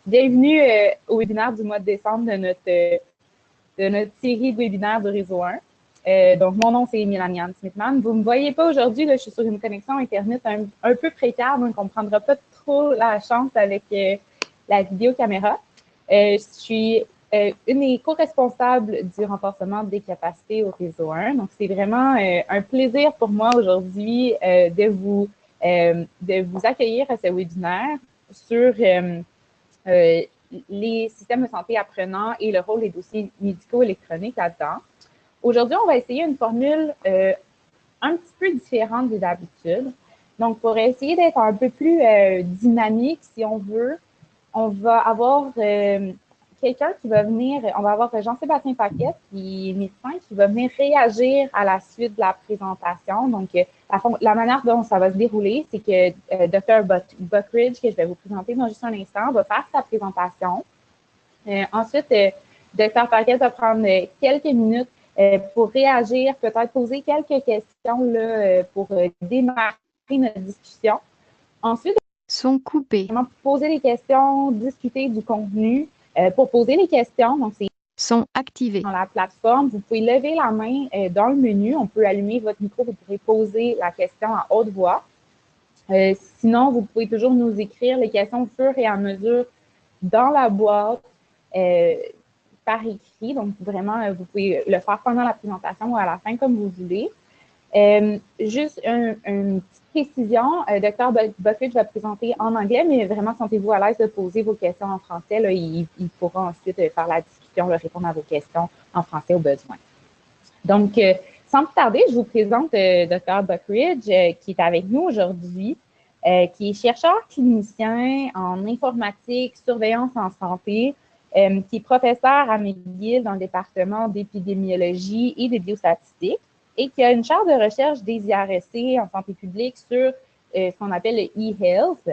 Bienvenue au webinaire du mois de décembre de notre série de webinaires du réseau 1. Donc, mon nom, c'est Mélanie Smithman. Vous ne me voyez pas aujourd'hui, je suis sur une connexion Internet un peu précaire, donc on ne prendra pas trop la chance avec la vidéocaméra. Je suis une des co-responsables du renforcement des capacités au réseau 1. Donc, c'est vraiment un plaisir pour moi aujourd'hui de vous accueillir à ce webinaire sur les systèmes de santé apprenants et le rôle des dossiers médicaux électroniques là-dedans. Aujourd'hui, on va essayer une formule un petit peu différente de d'habitude. Donc, pour essayer d'être un peu plus dynamique, si on veut, on va avoir quelqu'un qui va venir, on va avoir Jean-Sébastien Paquette, qui est médecin, qui va venir réagir à la suite de la présentation. Donc, la manière dont ça va se dérouler, c'est que Dr. Buckridge, que je vais vous présenter dans juste un instant, va faire sa présentation. Ensuite, Dr. Paquette va prendre quelques minutes pour réagir, peut-être poser quelques questions là, pour démarrer notre discussion. Ensuite, son coupé. Poser des questions, discuter du contenu. Pour poser les questions, donc c'est sont activés. Dans la plateforme, vous pouvez lever la main dans le menu. On peut allumer votre micro, vous pourrez poser la question à haute voix. Sinon, vous pouvez toujours nous écrire les questions au fur et à mesure dans la boîte par écrit. Donc, vraiment, vous pouvez le faire pendant la présentation ou à la fin, comme vous voulez. Juste une petite précision, Dr. Buckridge va présenter en anglais, mais vraiment, sentez-vous à l'aise de poser vos questions en français. Là, il pourra ensuite faire la discussion, répondre à vos questions en français au besoin. Donc, sans plus tarder, je vous présente Dr. Buckridge, qui est avec nous aujourd'hui, qui est chercheur clinicien en informatique, surveillance en santé, qui est professeur à McGill dans le département d'épidémiologie et de biostatistiques, et qui a une chaire de recherche des IRSC en santé publique sur ce qu'on appelle le e-health.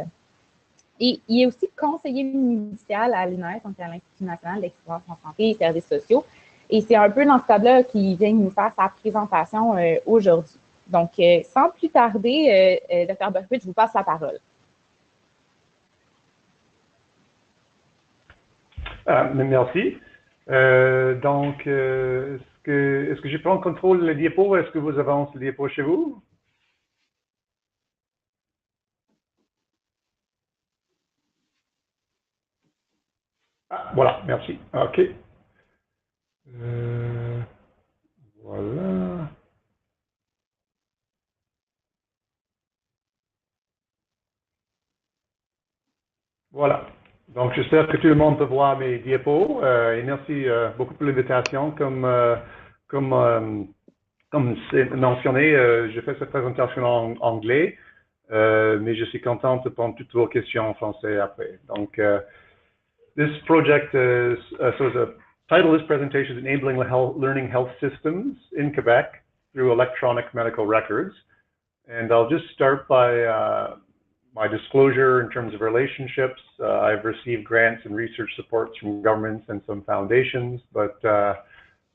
Et il est aussi conseiller médical à l'INES, donc à l'Institut national d'excellence en santé et services sociaux. Et c'est un peu dans ce cadre-là qu'il vient nous faire sa présentation aujourd'hui. Donc, sans plus tarder, Dr. Buckridge, je vous passe la parole. Merci. Donc, est-ce que je prends contrôle des diapos? Est-ce que vous avancez les diapos chez vous? Ah, voilà, merci. OK. Voilà. Voilà. Donc, j'espère que tout le monde peut voir mes diapos. Et merci beaucoup pour l'invitation. Comme c'est mentionné, je fais cette présentation en anglais, mais je suis content de prendre toutes vos questions en français après. Donc, this project is, so the title of this presentation is Enabling Learning Health Systems in Quebec through Electronic Medical Records. And I'll just start by my disclosure in terms of relationships. I've received grants and research supports from governments and some foundations, but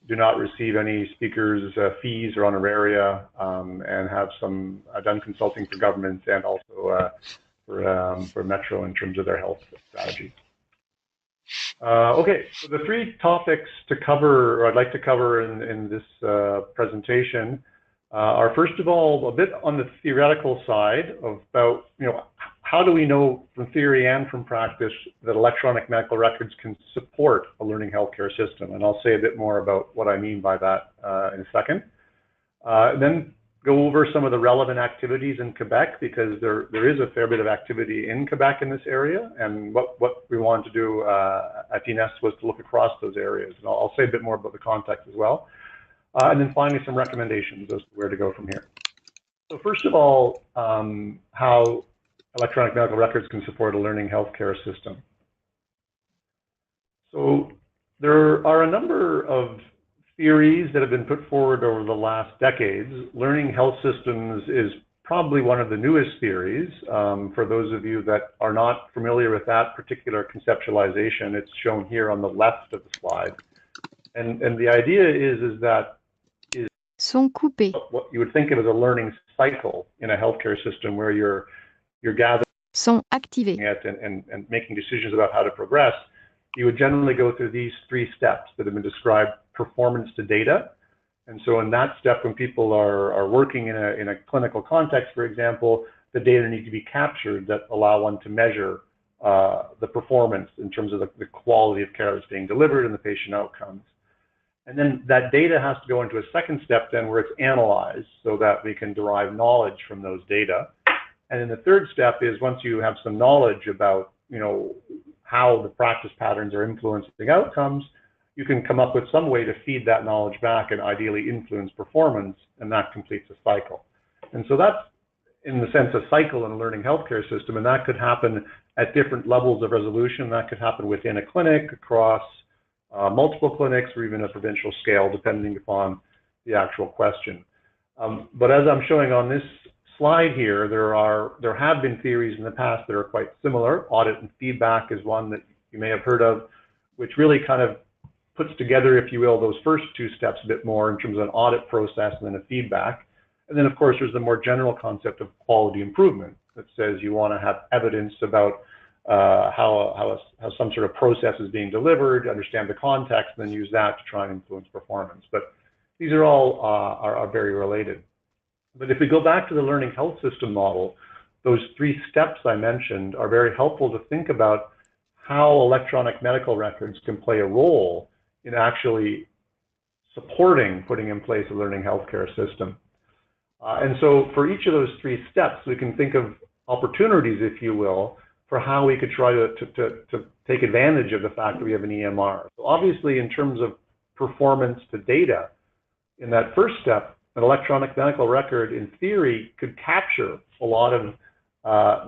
do not receive any speakers' fees or honoraria, and have done consulting for governments and also for Metro in terms of their health strategy. Okay, so the three topics to cover, or I'd like to cover in this presentation, are first of all a bit on the theoretical side about, how do we know from theory and from practice that electronic medical records can support a learning healthcare system? And I'll say a bit more about what I mean by that in a second. Then go over some of the relevant activities in Quebec, because there is a fair bit of activity in Quebec in this area, and what we wanted to do at INES was to look across those areas. And I'll say a bit more about the context as well. And then finally, some recommendations as to where to go from here. So first of all, how electronic medical records can support a learning healthcare system. So there are a number of theories that have been put forward over the last decades. Learning health systems is probably one of the newest theories. For those of you that are not familiar with that particular conceptualization, it's shown here on the left of the slide. And the idea is that sont coupés. What you would think of as a learning cycle in a healthcare system, where you're gathering Sont activés. And making decisions about how to progress, you would generally go through these 3 steps that have been described: performance to data. And so in that step, when people are working in a clinical context, for example, the data need to be captured that allow one to measure the performance in terms of the quality of care that's being delivered and the patient outcomes. And then that data has to go into a second step then where it's analyzed so that we can derive knowledge from those data. And then the third step is once you have some knowledge about, how the practice patterns are influencing outcomes, you can come up with some way to feed that knowledge back and ideally influence performance, and that completes a cycle. And so that's, in the sense, a cycle in a learning healthcare system, and that could happen at different levels of resolution. That could happen within a clinic, across multiple clinics, or even a provincial scale, depending upon the actual question. But as I'm showing on this slide here, there have been theories in the past that are quite similar. Audit and feedback is one that you may have heard of, which really kind of puts together, if you will, those first 2 steps a bit more in terms of an audit process and then a feedback. And then, of course, there's the more general concept of quality improvement that says you want to have evidence about how some sort of process is being delivered, understand the context, and then use that to try and influence performance. But these are all are very related. But if we go back to the learning health system model, those 3 steps I mentioned are very helpful to think about how electronic medical records can play a role in actually supporting putting in place a learning healthcare system. And so for each of those 3 steps, we can think of opportunities, if you will, for how we could try to take advantage of the fact that we have an EMR. So obviously, in terms of performance to data, in that first step, an electronic medical record, in theory, could capture a lot of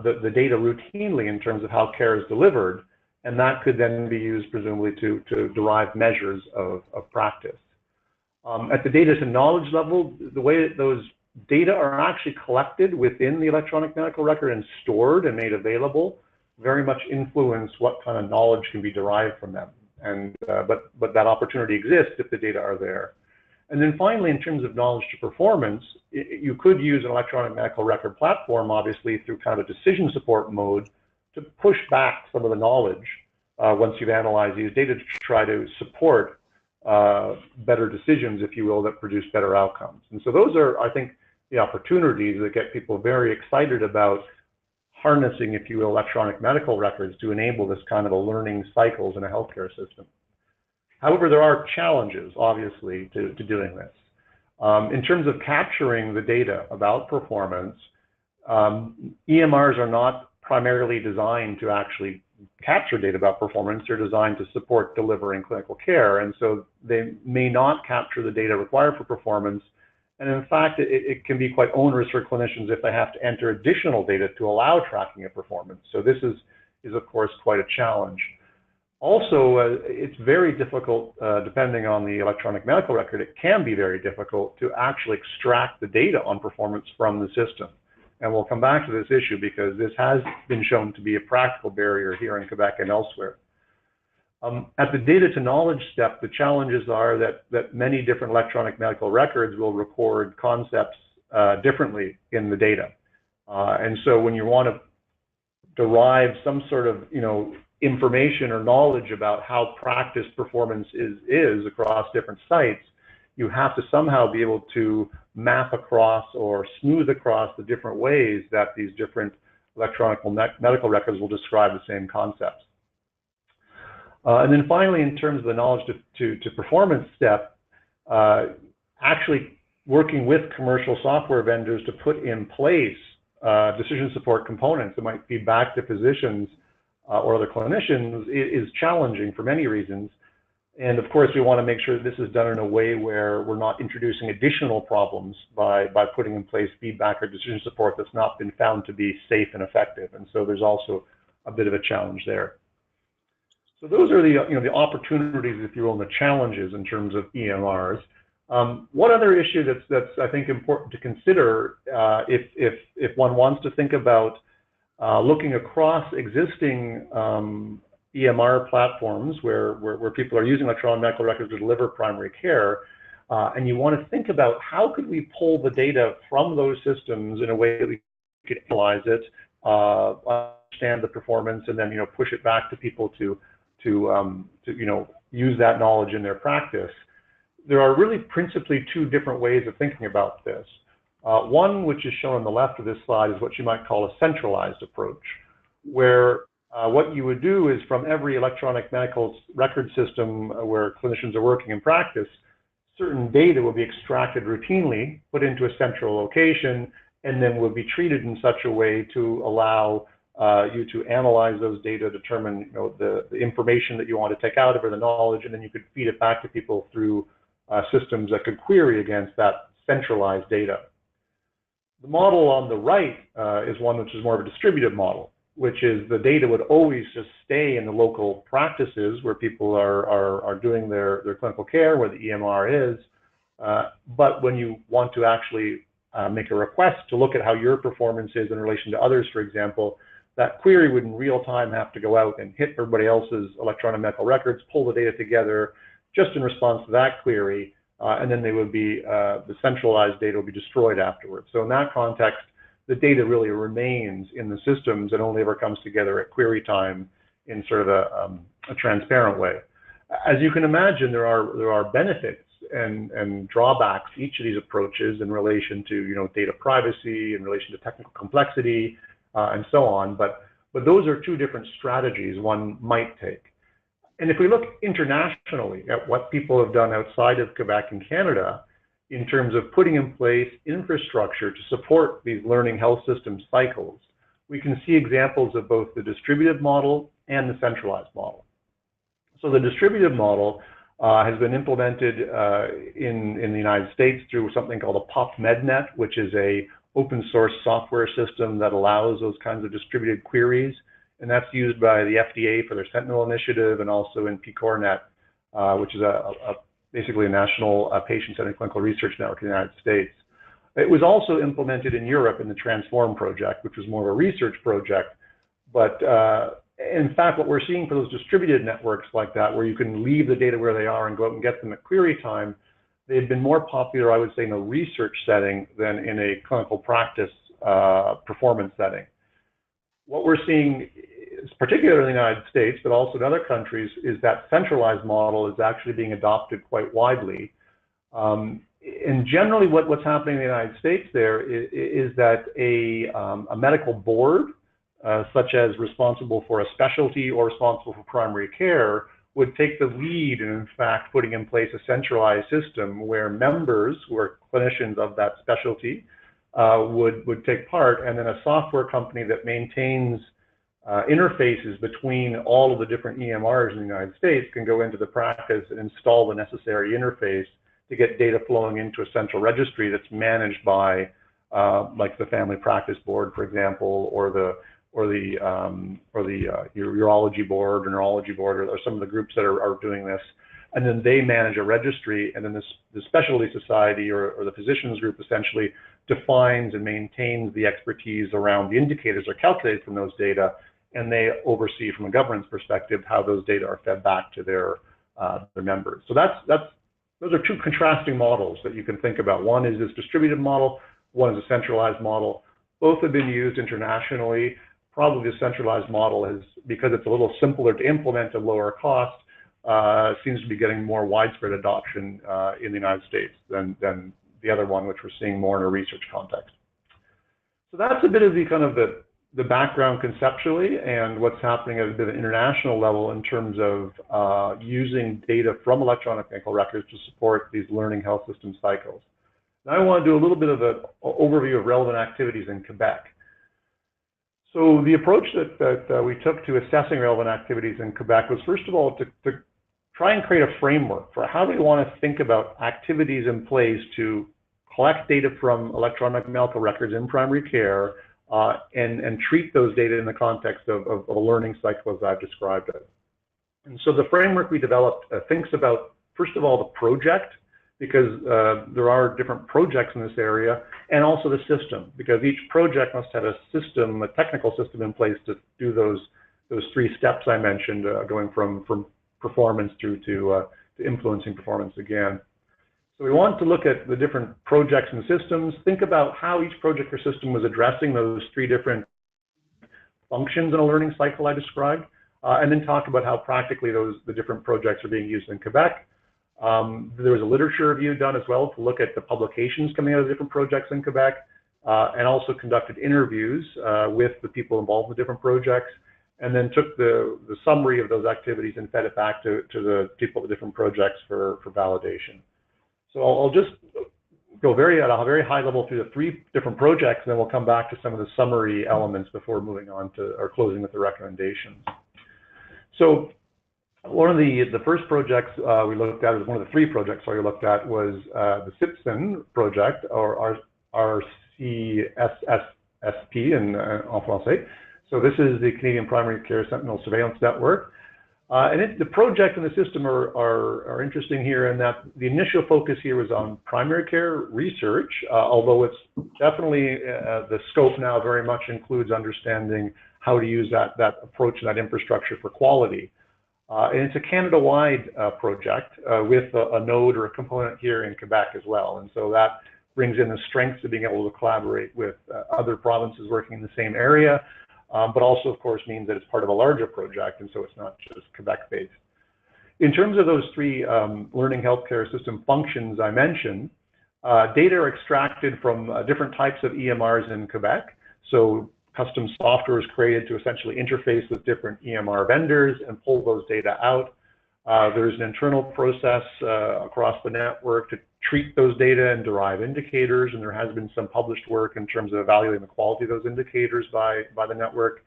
the data routinely in terms of how care is delivered, and that could then be used, presumably, to derive measures of practice. At the data to knowledge level, the way that those data are actually collected within the electronic medical record and stored and made available very much influence what kind of knowledge can be derived from them. And but that opportunity exists if the data are there. And then finally, in terms of knowledge to performance, you could use an electronic medical record platform, obviously, through kind of a decision support mode to push back some of the knowledge once you've analyzed these data to try to support better decisions, if you will, that produce better outcomes. And so those are, I think, the opportunities that get people very excited about harnessing, if you will, electronic medical records to enable this kind of a learning cycles in a healthcare system. However, there are challenges, obviously, to doing this. In terms of capturing the data about performance, EMRs are not primarily designed to actually capture data about performance. They're designed to support delivering clinical care, and so they may not capture the data required for performance. And in fact, it can be quite onerous for clinicians if they have to enter additional data to allow tracking of performance. So this is of course, quite a challenge. Also, it's very difficult, depending on the electronic medical record, it can be very difficult to actually extract the data on performance from the system. And we'll come back to this issue because this has been shown to be a practical barrier here in Quebec and elsewhere. At the data to knowledge step, the challenges are that many different electronic medical records will record concepts differently in the data. And so when you want to derive some sort of, information or knowledge about how practice performance is across different sites, you have to somehow be able to map across or smooth across the different ways that these different electronic medical records will describe the same concepts. And then finally, in terms of the knowledge to performance step, actually working with commercial software vendors to put in place decision support components that might feed back to physicians or other clinicians is challenging for many reasons. And of course, we want to make sure that this is done in a way where we're not introducing additional problems by putting in place feedback or decision support that's not been found to be safe and effective. And so there's also a bit of a challenge there. So those are the the opportunities, if you will, and the challenges in terms of EMRs. One other issue that's I think important to consider if one wants to think about looking across existing EMR platforms where people are using electronic medical records to deliver primary care, and you want to think about how could we pull the data from those systems in a way that we could analyze it understand the performance and then push it back to people to use that knowledge in their practice. There are really principally two different ways of thinking about this. One, which is shown on the left of this slide, is what you might call a centralized approach, where what you would do is from every electronic medical record system where clinicians are working in practice, certain data will be extracted routinely, put into a central location, and then will be treated in such a way to allow you to analyze those data, determine the information that you want to take out of it, the knowledge, and then you could feed it back to people through systems that could query against that centralized data. The model on the right is one which is more of a distributed model, which is the data would always just stay in the local practices where people are doing their clinical care, where the EMR is. But when you want to actually make a request to look at how your performance is in relation to others, for example, that query would in real time have to go out and hit everybody else's electronic medical records, pull the data together just in response to that query, and then they would be, the centralized data will be destroyed afterwards. So in that context, the data really remains in the systems and only ever comes together at query time in sort of a transparent way. As you can imagine, there are benefits and drawbacks to each of these approaches in relation to data privacy, in relation to technical complexity, and so on. But those are two different strategies one might take. And if we look internationally at what people have done outside of Quebec and Canada, in terms of putting in place infrastructure to support these learning health system cycles, we can see examples of both the distributed model and the centralized model. So the distributed model has been implemented in the United States through something called a POP-MedNet, which is a open source software system that allows those kinds of distributed queries. And that's used by the FDA for their Sentinel initiative and also in PCORNet, which is basically a national patient-centered clinical research network in the United States. It was also implemented in Europe in the Transform project, which was more of a research project. But in fact, what we're seeing for those distributed networks like that, where you can leave the data where they are and go out and get them at query time, they've been more popular, I would say, in a research setting than in a clinical practice performance setting. What we're seeing, particularly in the United States, but also in other countries, is that centralized model is actually being adopted quite widely. And generally what's happening in the United States there is that a medical board, such as responsible for a specialty or responsible for primary care, would take the lead in fact putting in place a centralized system where members who are clinicians of that specialty would take part, and then a software company that maintains interfaces between all of the different EMRs in the United States can go into the practice and install the necessary interface to get data flowing into a central registry that's managed by like the Family Practice Board, for example, or the urology board or neurology board, or some of the groups that are doing this. And then they manage a registry, and then the specialty society or the physicians group essentially defines and maintains the expertise around the indicators are calculated from those data, and they oversee from a governance perspective how those data are fed back to their members. So those are two contrasting models that you can think about. One is this distributed model, one is a centralized model. Both have been used internationally. Probably the centralized model is, because it's a little simpler to implement and lower cost, seems to be getting more widespread adoption in the United States than the other one, which we're seeing more in a research context. So that's a bit of the kind of the background conceptually and what's happening at a bit of an international level in terms of using data from electronic medical records to support these learning health system cycles. Now I want to do a little bit of an overview of relevant activities in Quebec. So the approach that we took to assessing relevant activities in Quebec was, first of all, to try and create a framework for how do we want to think about activities in place to collect data from electronic medical records in primary care and treat those data in the context of a learning cycle as I've described it. And so the framework we developed thinks about, first of all, the project, because there are different projects in this area, and also the system, because each project must have a system, a technical system in place to do those three steps I mentioned, going from performance through to influencing performance again. So we want to look at the different projects and systems, think about how each project or system was addressing those three different functions in a learning cycle I described, and then talk about how practically the different projects are being used in Quebec. There was a literature review done as well to look at the publications coming out of different projects in Quebec, and also conducted interviews with the people involved in the different projects, and then took the summary of those activities and fed it back to the people of the different projects for validation. So I'll just go at a very high level through the 3 different projects, and then we'll come back to some of the summary elements before moving on to or closing with the recommendations. So one of the first projects we looked at, one of the 3 projects we looked at, was the CIPSEN project, or RCSSP in français. So this is the Canadian Primary Care Sentinel Surveillance Network. And the project and the system are interesting here in that the initial focus here was on primary care research, although it's definitely the scope now very much includes understanding how to use that approach and that infrastructure for quality. And it's a Canada-wide project with a node or a component here in Quebec as well. And so that brings in the strengths of being able to collaborate with other provinces working in the same area. But also, of course, means that it's part of a larger project, and so it's not just Quebec-based. In terms of those 3 learning healthcare system functions I mentioned, data are extracted from different types of EMRs in Quebec. So custom software is created to essentially interface with different EMR vendors and pull those data out. There's an internal process across the network to treat those data and derive indicators, and there has been some published work in terms of evaluating the quality of those indicators by the network.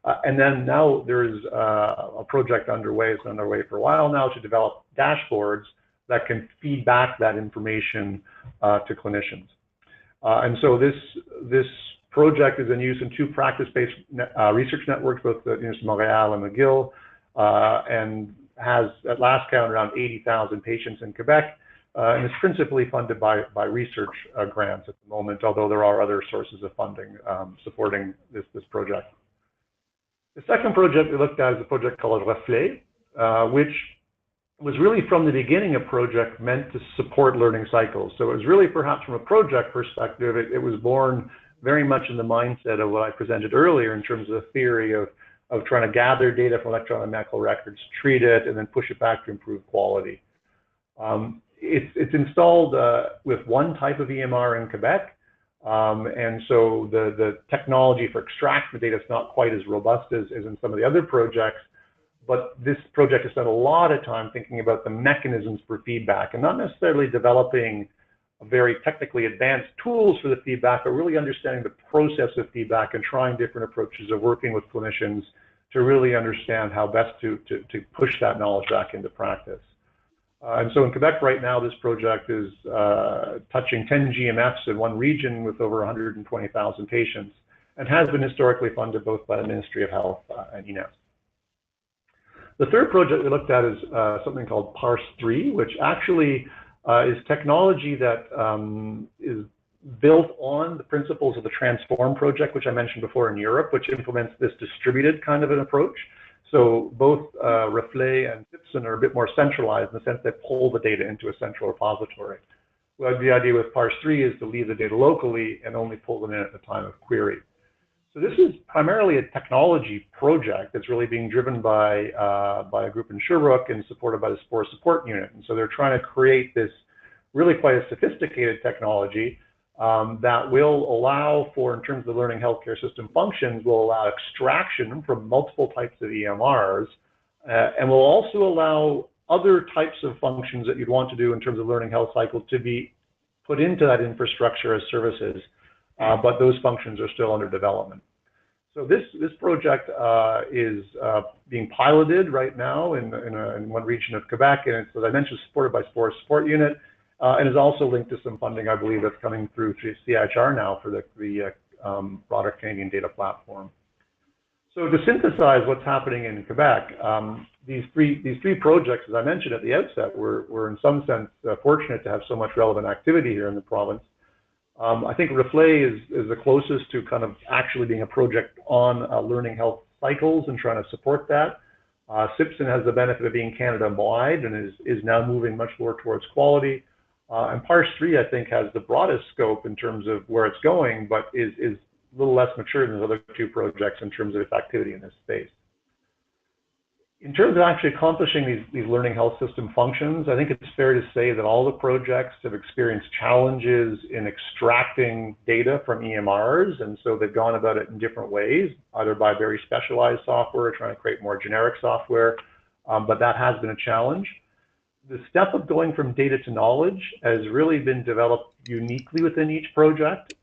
And then now there's a project underway, it's been underway for a while now, to develop dashboards that can feed back that information to clinicians. And so this project is in use in 2 practice-based research networks, both the University of Montréal and McGill, and has at last count around 80,000 patients in Quebec. And it's principally funded by research grants at the moment, although there are other sources of funding supporting this project. The second project we looked at is a project called Reflet, which was really from the beginning a project meant to support learning cycles. So it was really, perhaps from a project perspective, it was born very much in the mindset of what I presented earlier in terms of the theory of trying to gather data from electronic medical records, treat it, and then push it back to improve quality. It's installed with one type of EMR in Quebec, and so the technology for extracting the data is not quite as robust as in some of the other projects, but this project has spent a lot of time thinking about the mechanisms for feedback and not necessarily developing very technically advanced tools for the feedback, but really understanding the process of feedback and trying different approaches of working with clinicians to really understand how best to push that knowledge back into practice. And so in Quebec right now, this project is touching 10 GMFs in one region with over 120,000 patients, and has been historically funded both by the Ministry of Health and INES. The third project we looked at is something called PARS-3, which actually is technology that is built on the principles of the Transform project, which I mentioned before in Europe, which implements this distributed kind of an approach. So both Reflet and CIPSEN are a bit more centralized in the sense they pull the data into a central repository. Well, the idea with PARS-3 is to leave the data locally and only pull them in at the time of query. So this is primarily a technology project that's really being driven by a group in Sherbrooke and supported by the SPORE Support Unit. And so they're trying to create this really quite a sophisticated technology that will allow for, in terms of the learning healthcare system functions, will allow extraction from multiple types of EMRs, and will also allow other types of functions that you'd want to do in terms of learning health cycle to be put into that infrastructure as services, but those functions are still under development. So this project is being piloted right now in one region of Quebec, and it's, as I mentioned, supported by SPORE Support Unit, and is also linked to some funding, I believe, that's coming through CIHR now for the broader Canadian data platform. So to synthesize what's happening in Quebec, these three projects, as I mentioned at the outset, were in some sense fortunate to have so much relevant activity here in the province. I think Reflet is the closest to kind of actually being a project on learning health cycles and trying to support that. CIPSEN has the benefit of being Canada-wide and is now moving much more towards quality. And PARS-3, I think, has the broadest scope in terms of where it's going, but is little less mature than the other two projects in terms of its activity in this space. In terms of actually accomplishing these learning health system functions, I think it's fair to say that all the projects have experienced challenges in extracting data from EMRs, and so they've gone about it in different ways, either by very specialized software or trying to create more generic software, but that has been a challenge. The step of going from data to knowledge has really been developed uniquely within each project.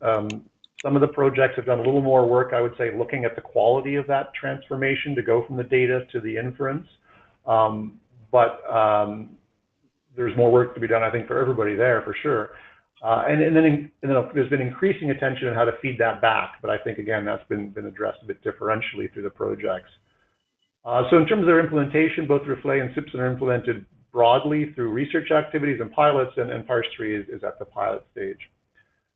Some of the projects have done a little more work, I would say, looking at the quality of that transformation to go from the data to the inference. But there's more work to be done, I think, for everybody there, for sure. And then there's been increasing attention on how to feed that back. But I think, again, that's been addressed a bit differentially through the projects. So in terms of their implementation, both Reflect and CIPSIN are implemented broadly through research activities and pilots, and PARS-3 is at the pilot stage.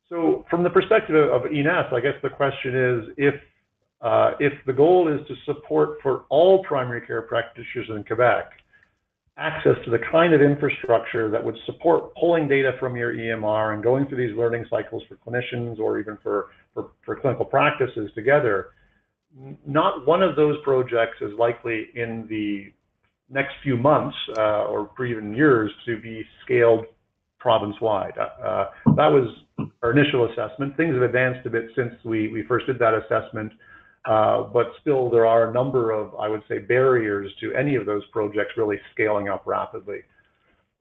So from the perspective of ENS, I guess the question is, if the goal is to support for all primary care practitioners in Quebec access to the kind of infrastructure that would support pulling data from your EMR and going through these learning cycles for clinicians or even for clinical practices together, not one of those projects is likely in the next few months or even years to be scaled province-wide. That was our initial assessment. Things have advanced a bit since we first did that assessment, but still there are a number of, I would say, barriers to any of those projects really scaling up rapidly.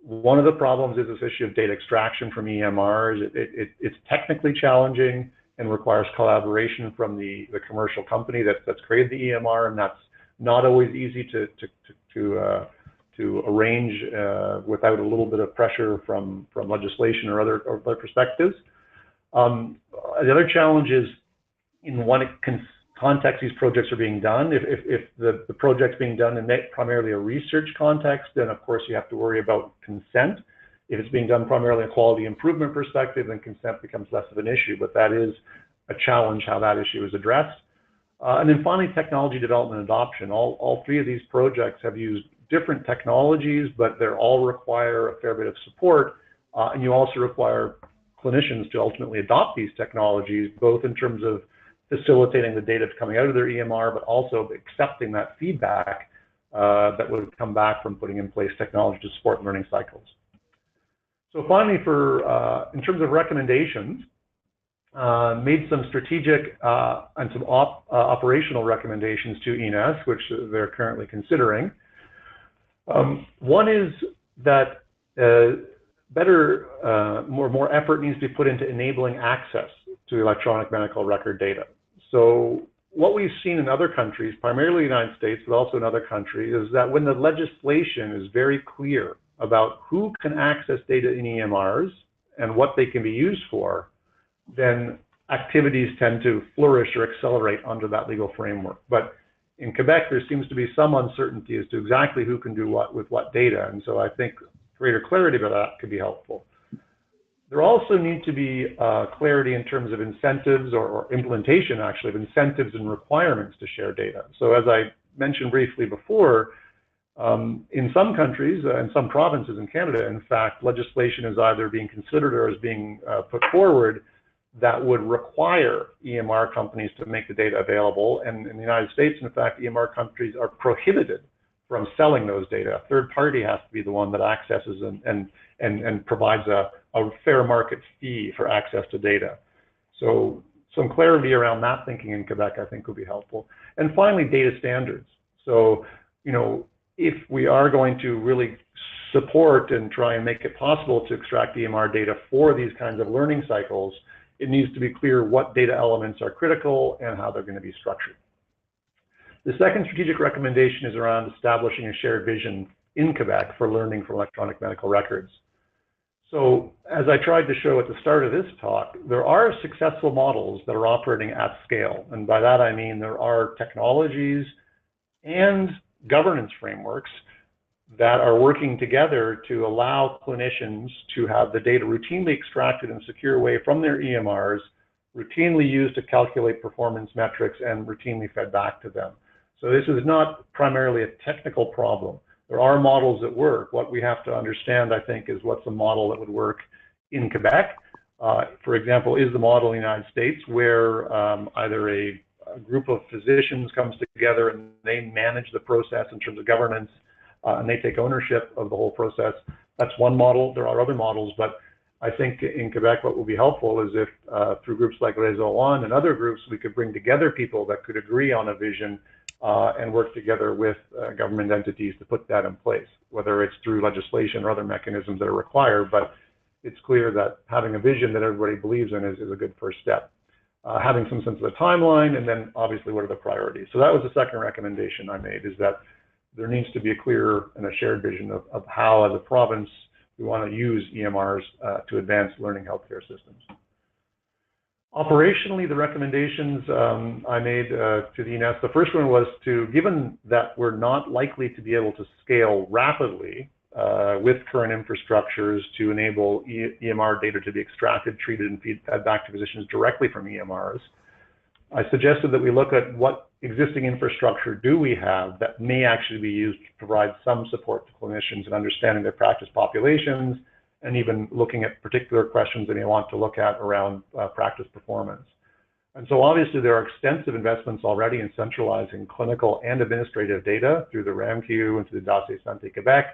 One of the problems is this issue of data extraction from EMRs. It's technically challenging and requires collaboration from the commercial company that's created the EMR, and that's not always easy to arrange without a little bit of pressure from legislation or other perspectives. The other challenge is in what context these projects are being done. If the project's being done in primarily a research context, then of course you have to worry about consent. If it's being done primarily in a quality improvement perspective, then consent becomes less of an issue, but that is a challenge how that issue is addressed. And then finally, technology development and adoption. All three of these projects have used different technologies, but they all require a fair bit of support. And you also require clinicians to ultimately adopt these technologies, both in terms of facilitating the data coming out of their EMR, but also accepting that feedback that would come back from putting in place technology to support learning cycles. So finally, in terms of recommendations, made some strategic and some operational recommendations to ENS, which they're currently considering. One is that more effort needs to be put into enabling access to electronic medical record data. So what we've seen in other countries, primarily the United States, but also in other countries, is that when the legislation is very clear about who can access data in EMRs and what they can be used for, then activities tend to flourish or accelerate under that legal framework. But in Quebec, there seems to be some uncertainty as to exactly who can do what with what data. And so I think greater clarity about that could be helpful. There also need to be clarity in terms of incentives or implementation, actually, of incentives and requirements to share data. So as I mentioned briefly before, in some countries and some provinces in Canada, in fact, legislation is either being considered or is being put forward that would require EMR companies to make the data available. And in the United States, in fact, EMR companies are prohibited from selling those data. A third party has to be the one that accesses and provides a fair market fee for access to data. So some clarity around that thinking in Quebec, I think, would be helpful. And finally, data standards. So, you know, if we are going to really support and try and make it possible to extract EMR data for these kinds of learning cycles, it needs to be clear what data elements are critical and how they're going to be structured. The second strategic recommendation is around establishing a shared vision in Quebec for learning from electronic medical records. So as I tried to show at the start of this talk, there are successful models that are operating at scale. And by that, I mean there are technologies and governance frameworks that are working together to allow clinicians to have the data routinely extracted in a secure way from their EMRs, routinely used to calculate performance metrics, and routinely fed back to them. So this is not primarily a technical problem. There are models that work. What we have to understand, I think, is what's a model that would work in Quebec, For example, is the model in the United States where either a group of physicians comes together and they manage the process in terms of governance and they take ownership of the whole process. That's one model. There are other models, but I think in Quebec what will be helpful is if through groups like Réseau One and other groups, we could bring together people that could agree on a vision and work together with government entities to put that in place, whether it's through legislation or other mechanisms that are required. But it's clear that having a vision that everybody believes in is a good first step. Having some sense of the timeline, and then obviously what are the priorities. So that was the second recommendation I made, is that there needs to be a clear and a shared vision of how, as a province, we want to use EMRs to advance learning healthcare systems. Operationally, the recommendations I made to the INES, the first one was to, given that we're not likely to be able to scale rapidly with current infrastructures to enable EMR data to be extracted, treated, and fed back to physicians directly from EMRs, I suggested that we look at what existing infrastructure do we have that may actually be used to provide some support to clinicians in understanding their practice populations, and even looking at particular questions they may want to look at around practice performance. And so obviously there are extensive investments already in centralizing clinical and administrative data through the RAMQ and through the Dossier Santé Québec.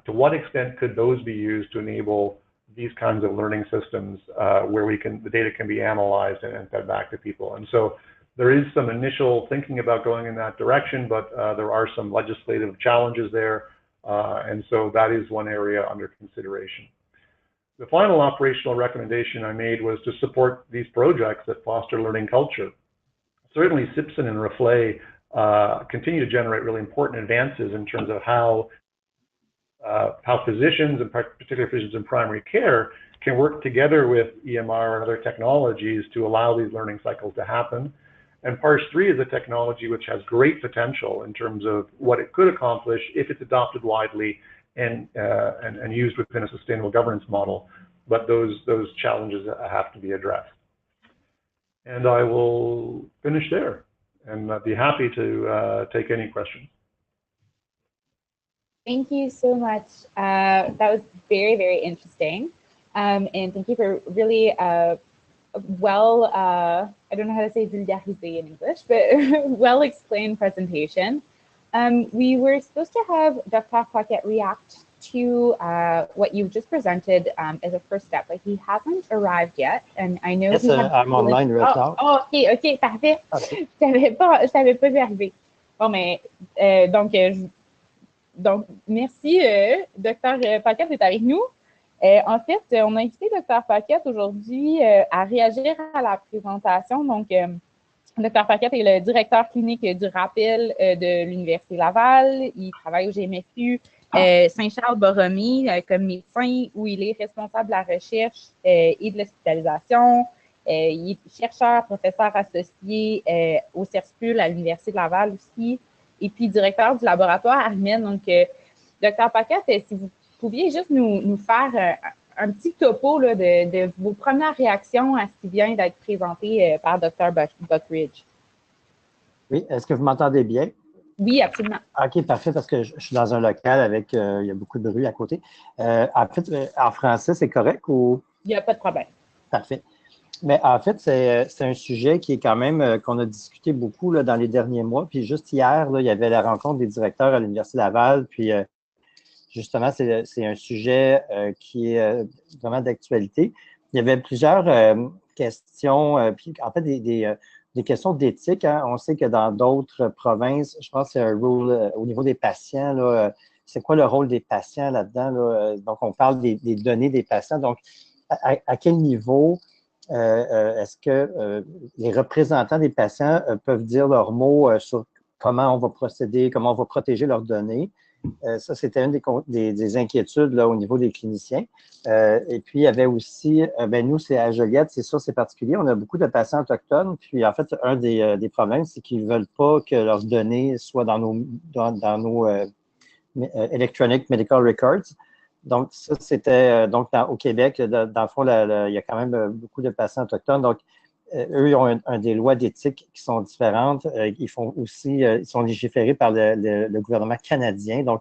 To what extent could those be used to enable these kinds of learning systems where the data can be analyzed and fed back to people? And so there is some initial thinking about going in that direction, but there are some legislative challenges there. And so that is one area under consideration. The final operational recommendation I made was to support these projects that foster learning culture. Certainly CIPSIN and Reflay continue to generate really important advances in terms of how physicians, and particularly physicians in primary care, can work together with EMR and other technologies to allow these learning cycles to happen. And PARS-3 is a technology which has great potential in terms of what it could accomplish if it's adopted widely and used within a sustainable governance model. But those challenges have to be addressed. And I will finish there, and I'd be happy to take any questions. Thank you so much. That was very, very interesting. And thank you for really well, I don't know how to say vulgarisé in English, but well-explained presentation. We were supposed to have Dr. Paquette react to what you've just presented as a first step, but he hasn't arrived yet. And I know I'm online right now. Oh, OK, parfait. Okay. Je savais pas vu arriver. Bon, mais donc, merci, Dr. Paquette d'être avec nous. En fait, on a invité Dr. Paquette aujourd'hui à réagir à la présentation. Donc, Dr. Paquette est le directeur clinique du rappel de l'Université Laval. Il travaille au GMFU Saint-Charles-Borromée comme médecin, où il est responsable de la recherche et de l'hospitalisation. Il est chercheur, professeur associé au CERSPUL à l'Université de Laval aussi, et puis directeur du laboratoire Armen. Donc, Dr. Paquette, si vous pouviez juste nous faire un petit topo là, de vos premières réactions à ce qui vient d'être présenté par Dr. Buckridge. Oui, est-ce que vous m'entendez bien? Oui, absolument. OK, parfait, parce que je suis dans un local avec, il y a beaucoup de bruit à côté. En fait, en français, c'est correct ou? Il n'y a pas de problème. Parfait. Mais en fait, c'est un sujet qui est quand même, qu'on a discuté beaucoup là, dans les derniers mois. Puis juste hier, là, il y avait la rencontre des directeurs à l'Université Laval. Puis justement, c'est un sujet qui est vraiment d'actualité. Il y avait plusieurs questions, puis en fait, des questions d'éthique. Hein. On sait que dans d'autres provinces, je pense que c'est un rôle au niveau des patients. C'est quoi le rôle des patients là-dedans? Là? Donc, on parle des données des patients. Donc, à quel niveau est-ce que les représentants des patients peuvent dire leurs mots sur comment on va procéder, comment on va protéger leurs données? Ça, c'était une des inquiétudes là, au niveau des cliniciens. Et puis, il y avait aussi, nous, c'est à Joliette, c'est sûr, c'est particulier. On a beaucoup de patients autochtones. Puis, en fait, un des problèmes, c'est qu'ils ne veulent pas que leurs données soient dans nos Electronic Medical Records. Donc, ça, c'était au Québec, dans le fond, il y a quand même beaucoup de patients autochtones. Donc, eux, ils ont des lois d'éthique qui sont différentes. Ils sont légiférés par le gouvernement canadien. Donc,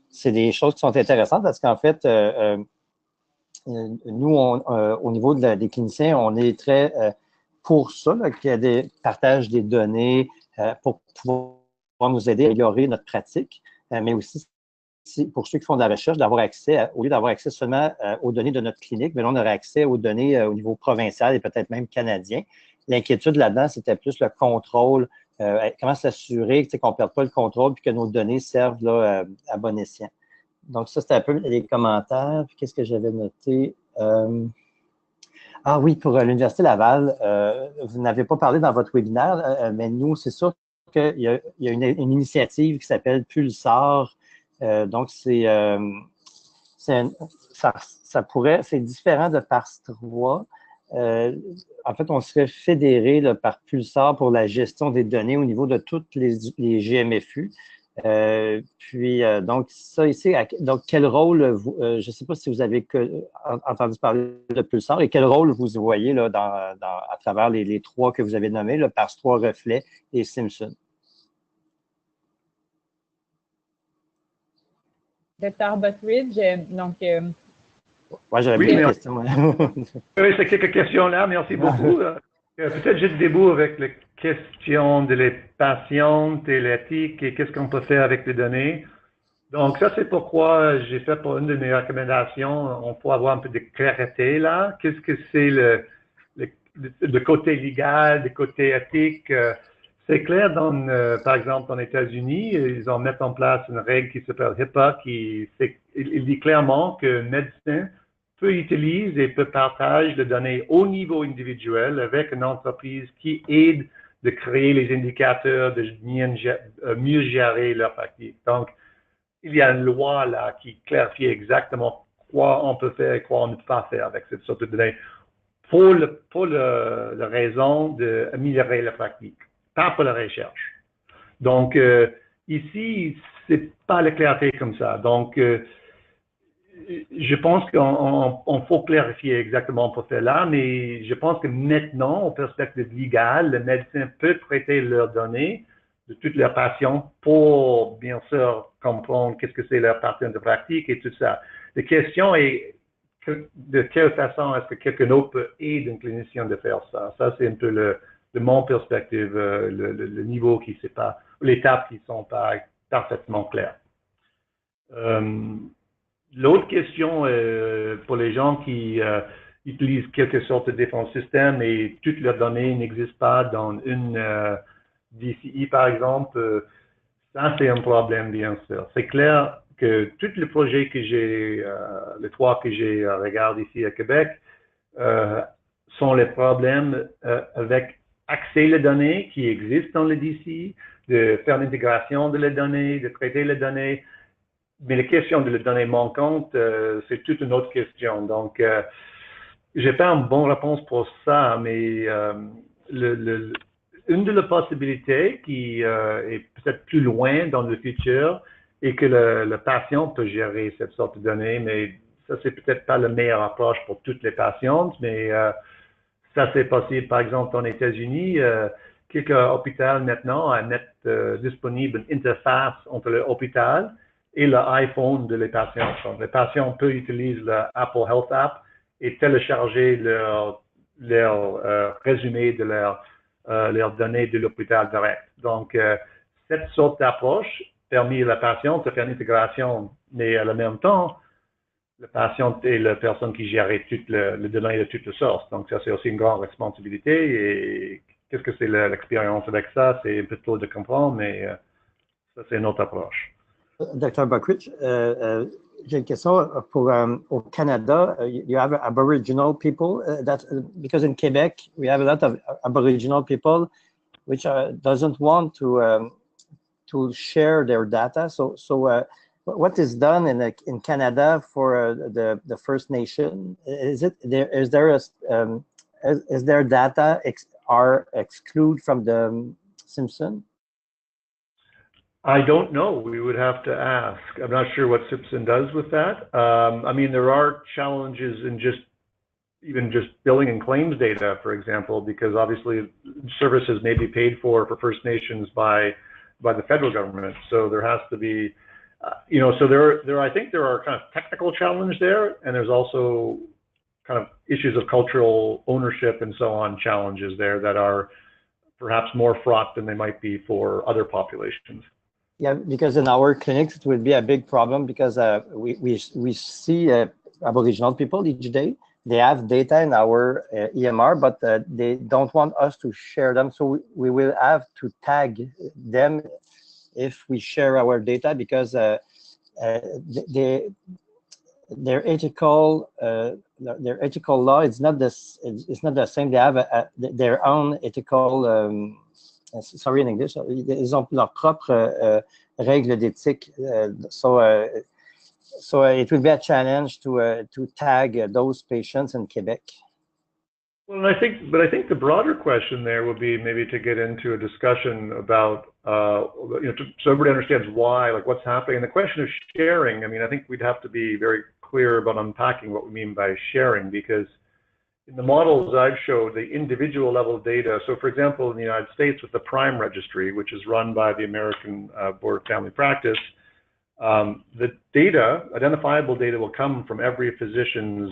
c'est des choses qui sont intéressantes parce qu'en fait, nous, au niveau des cliniciens, on est très pour ça, qu'il y ait des partages des données pour pouvoir nous aider à améliorer notre pratique, mais aussi pour ceux qui font de la recherche, d'avoir accès, au lieu d'avoir accès seulement aux données de notre clinique, mais là, on aurait accès aux données au niveau provincial et peut-être même canadien. L'inquiétude là-dedans, c'était plus le contrôle, comment s'assurer qu'on ne perde pas le contrôle et que nos données servent là, à bon escient. Donc, ça, c'était un peu les commentaires. Puis, qu'est-ce que j'avais noté? Ah oui, pour l'Université Laval, vous n'avez pas parlé dans votre webinaire, mais nous, c'est sûr qu'il y a une initiative qui s'appelle Pulsar. Donc, c'est différent de PARS 3. En fait, on serait fédéré là, par Pulsar pour la gestion des données au niveau de toutes les GMFU. Donc, ça ici, donc quel rôle, je ne sais pas si vous avez entendu parler de Pulsar, et quel rôle vous voyez là, à travers les trois que vous avez nommés, le PARS 3, Reflet et Simpson? Dr. Butteridge, donc... Ouais, j'avais oui, des questions. Oui, c'est quelques questions là, merci beaucoup. Peut-être juste des bouts avec les questions des patientes et l'éthique et qu'est-ce qu'on peut faire avec les données. Donc, ça, c'est pourquoi j'ai fait pour une de mes recommandations, on peut avoir un peu de clarté là. Qu'est-ce que c'est le côté légal, le côté éthique? C'est clair, par exemple, aux États-Unis, ils ont mis en place une règle qui s'appelle HIPAA, il dit clairement que le médecin peut utiliser et peut partager les données au niveau individuel avec une entreprise qui aide de créer les indicateurs de mieux gérer leur pratique. Donc, il y a une loi là qui clarifie exactement quoi on peut faire et quoi on ne peut pas faire avec cette sorte de données pour la raison d'améliorer la pratique, pas pour la recherche. Donc, ici, c'est pas la clarté comme ça. Donc, je pense qu'on faut clarifier exactement pour cela, mais je pense que maintenant, en perspective légale, le médecin peut traiter leurs données de toutes leurs patients pour, bien sûr, comprendre qu'est-ce que c'est leur pattern de pratique et tout ça. La question est de quelle façon est-ce que quelqu'un d'autre peut aider un clinicien de faire ça. Ça, c'est un peu de mon perspective, le niveau qui ne sait pas, l'étape qui ne sont pas parfaitement claires. L'autre question pour les gens qui utilisent quelque sorte de défense système et toutes leurs données n'existent pas dans une DCI, par exemple, ça c'est un problème, bien sûr. C'est clair que tous les projets que j'ai, les trois que j'ai regardés ici à Québec, sont les problèmes avec accès les données qui existent dans le DCI, de faire l'intégration de les données, de traiter les données. Mais la question de les données manquantes, c'est toute une autre question. Donc, j'ai pas une bonne réponse pour ça, mais une de les possibilités qui est peut-être plus loin dans le futur est que le patient peut gérer cette sorte de données, mais ça, c'est peut-être pas la meilleure approche pour toutes les patientes, mais ça, c'est possible. Par exemple, aux États-Unis, quelques hôpitaux maintenant mettent disponible une interface entre l'hôpital et l'iPhone de les patients. Donc, les patients peuvent utiliser l'Apple Health App et télécharger leur résumé de leurs données de l'hôpital direct. Donc, cette sorte d'approche permet à la patiente de faire une intégration, mais à la même temps, le patient est la personne qui gère toutes les données de toutes les sources. Donc, ça, c'est aussi une grande responsabilité. Et qu'est-ce que c'est l'expérience avec ça? C'est un peu tôt de comprendre, mais ça, c'est une autre approche. Dr. Buckridge, j'ai une question pour au Canada. You have Aboriginal people because in Quebec we have a lot of Aboriginal people which doesn't want to share their data. So what is done in Canada for the First Nation? Is there data are excluded from the Simpson? I don't know. We would have to ask. I'm not sure what Simpson does with that. I mean, there are challenges in even just billing and claims data, for example, because obviously services may be paid for First Nations by the federal government. So there has to be, so I think there are kind of technical challenges there, and there's also kind of issues of cultural ownership and so on challenges there that are perhaps more fraught than they might be for other populations. Yeah, because in our clinics, it would be a big problem because we see Aboriginal people each day. They have data in our EMR, but they don't want us to share them. So we will have to tag them if we share our data because their ethical law is not this. It's not the same. They have their own ethical. Sorry in English. Ils ont leurs propres règles d'éthique. So it would be a challenge to tag those patients in Quebec. Well, I think the broader question there would be maybe to get into a discussion about, so everybody understands why, like what's happening. And the question of sharing, I mean, I think we'd have to be very clear about unpacking what we mean by sharing, because in the models I've showed, the individual level data, so for example, in the United States with the PRIME registry, which is run by the American Board of Family Practice, the data, identifiable data, will come from every physician's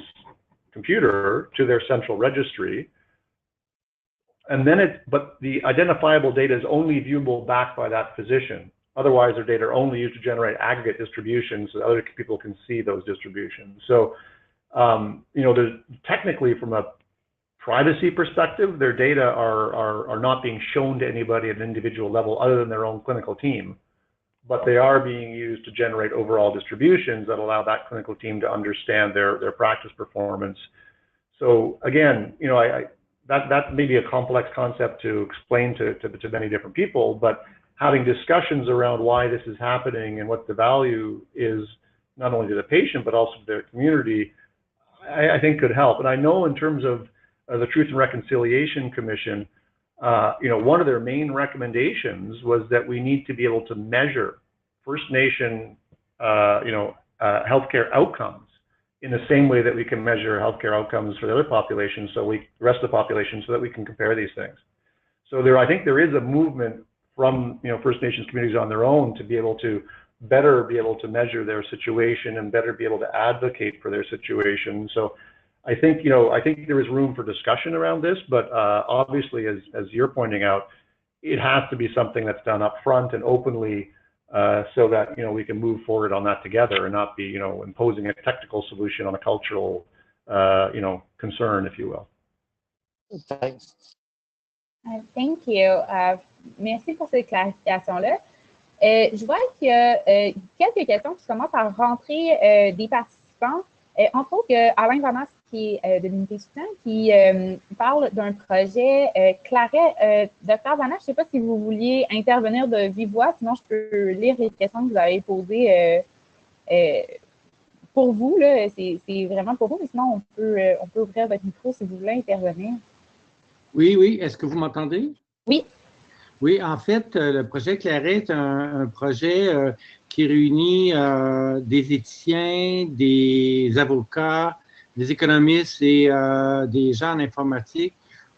computer to their central registry, and then but the identifiable data is only viewable back by that physician. Otherwise, their data are only used to generate aggregate distributions so that other people can see those distributions. So, technically, from a privacy perspective, their data are not being shown to anybody at an individual level other than their own clinical team. But they are being used to generate overall distributions that allow that clinical team to understand their practice performance. So again, that may be a complex concept to explain to many different people, but having discussions around why this is happening and what the value is, not only to the patient, but also to their community, I think could help. And I know in terms of the Truth and Reconciliation Commission, one of their main recommendations was that we need to be able to measure First Nation, healthcare outcomes in the same way that we can measure healthcare outcomes for the other populations, the rest of the population, so that we can compare these things. So I think there is a movement from First Nations communities on their own to be able to better be able to measure their situation and better be able to advocate for their situation. So I think there is room for discussion around this, but obviously, as you're pointing out, it has to be something that's done up front and openly, so that we can move forward on that together and not be imposing a technical solution on a cultural concern, if you will. Thanks. Thank you. Merci pour ces clarifications-là. Je vois qu'il y a quelques questions qui commencent à rentrer des participants. Entre autres, Alain Vanas, qui est de l'unité soutien, qui parle d'un projet Claret. Docteur Vanas, je ne sais pas si vous vouliez intervenir de vive voix, sinon je peux lire les questions que vous avez posées pour vous. C'est vraiment pour vous, mais sinon on peut ouvrir votre micro si vous voulez intervenir. Oui. Est-ce que vous m'entendez? Oui. Oui, en fait, le projet Claret est un projet qui réunit des éthiciens, des avocats, des économistes et des gens en informatique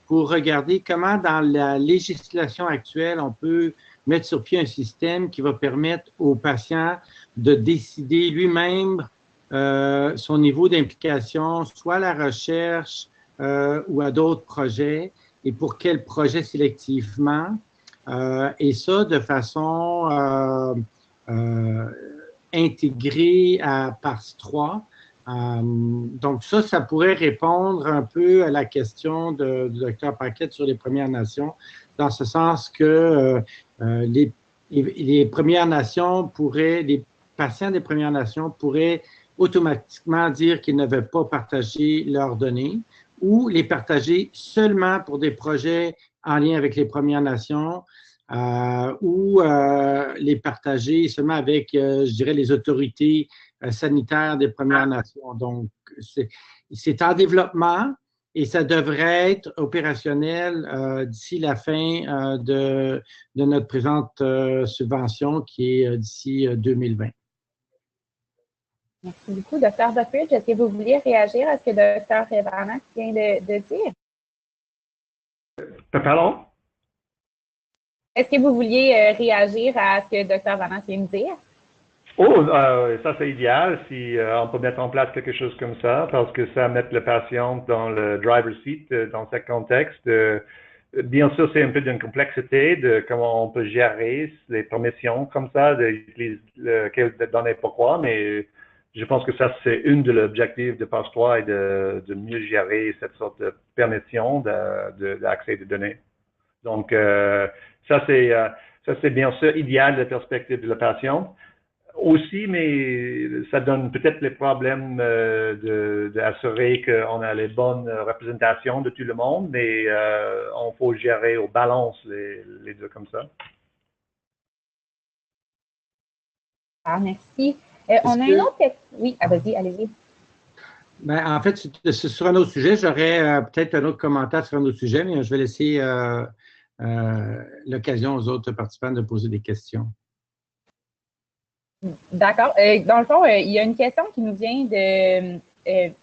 pour regarder comment dans la législation actuelle, on peut mettre sur pied un système qui va permettre aux patients de décider lui-même son niveau d'implication, soit à la recherche ou à d'autres projets, et pour quels projets sélectivement. Et ça de façon intégrée à PARS 3. Donc ça pourrait répondre un peu à la question du Dr Paquette sur les Premières Nations, dans ce sens que les Premières Nations les patients des Premières Nations pourraient automatiquement dire qu'ils ne veulent pas partager leurs données ou les partager seulement pour des projets en lien avec les Premières Nations ou les partager seulement avec, je dirais, les autorités sanitaires des Premières Nations. Donc, c'est en développement et ça devrait être opérationnel d'ici la fin de notre présente subvention qui est d'ici 2020. Merci beaucoup. Dr. Buckridge, est-ce que vous vouliez réagir à ce que Dr. Vanas vient de dire? Pardon? Est-ce que vous vouliez réagir à ce que Dr. Vanas vient de dire? Oh, ça c'est idéal si on peut mettre en place quelque chose comme ça, parce que ça met le patient dans le driver's seat dans ce contexte. Bien sûr, c'est un peu d'une complexité de comment on peut gérer les permissions comme ça, d'utiliser quelles données pourquoi, mais je pense que ça, c'est une de l'objectif de PASS-3 et de mieux gérer cette sorte de permission d'accès de données. Donc, ça, c'est bien sûr idéal de la perspective de la patient. Aussi, mais ça donne peut-être les problèmes d'assurer qu'on a les bonnes représentations de tout le monde, mais on faut gérer au balance les deux comme ça. Ah, merci. On a une autre question. Oui, vas-y, allez-y. Ben, en fait, sur un autre sujet, j'aurais peut-être un autre commentaire sur un autre sujet, mais je vais laisser l'occasion aux autres participants de poser des questions. D'accord. Dans le fond, il y a une question qui nous vient de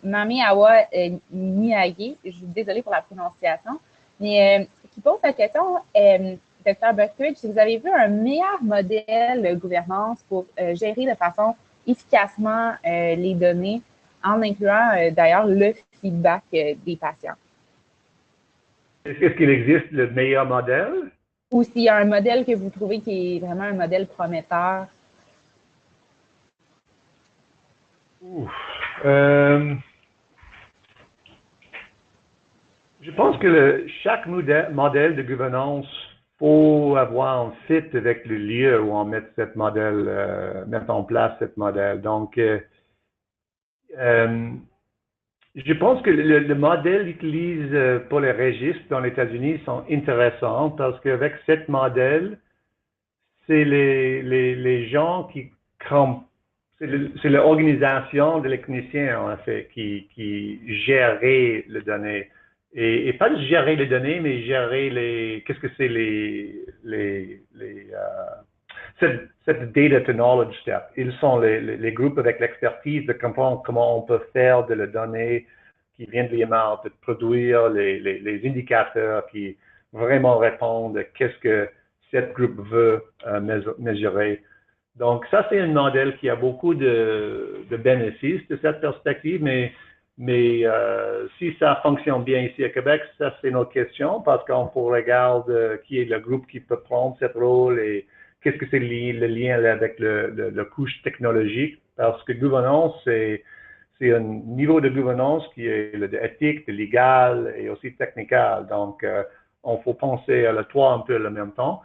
Mami Awa Miyagi. Je suis désolée pour la prononciation, mais qui pose la question, Dr. Buckridge, si vous avez vu un meilleur modèle de gouvernance pour gérer de façon efficacement les données, en incluant d'ailleurs le feedback des patients. Est-ce qu'il existe le meilleur modèle? Ou s'il y a un modèle que vous trouvez qui est vraiment un modèle prometteur? Je pense que chaque modèle de gouvernance faut avoir un fit avec le lieu où on met cette modèle, mettre en place cette modèle. Donc, je pense que le modèle utilisé pour les registres dans les États-Unis sont intéressants parce qu'avec cette modèle, c'est les gens qui c'est l'organisation de les cliniciens, en fait, qui gérait les données. Et pas de gérer les données, mais gérer qu'est-ce que c'est cette data to knowledge step. Ils sont les groupes avec l'expertise de comprendre comment on peut faire de la donnée qui vient de l'IMR, de produire les indicateurs qui vraiment répondent à qu'est-ce que cette groupe veut mesurer. Donc, ça, c'est un modèle qui a beaucoup de bénéfices de cette perspective, mais si ça fonctionne bien ici à Québec, ça, c'est une autre question, parce qu'on regarde qui est le groupe qui peut prendre ce rôle et qu'est-ce que c'est le lien avec le couche technologique, parce que gouvernance, c'est un niveau de gouvernance qui est éthique, légal et aussi technical. Donc, on faut penser à les trois un peu en même temps.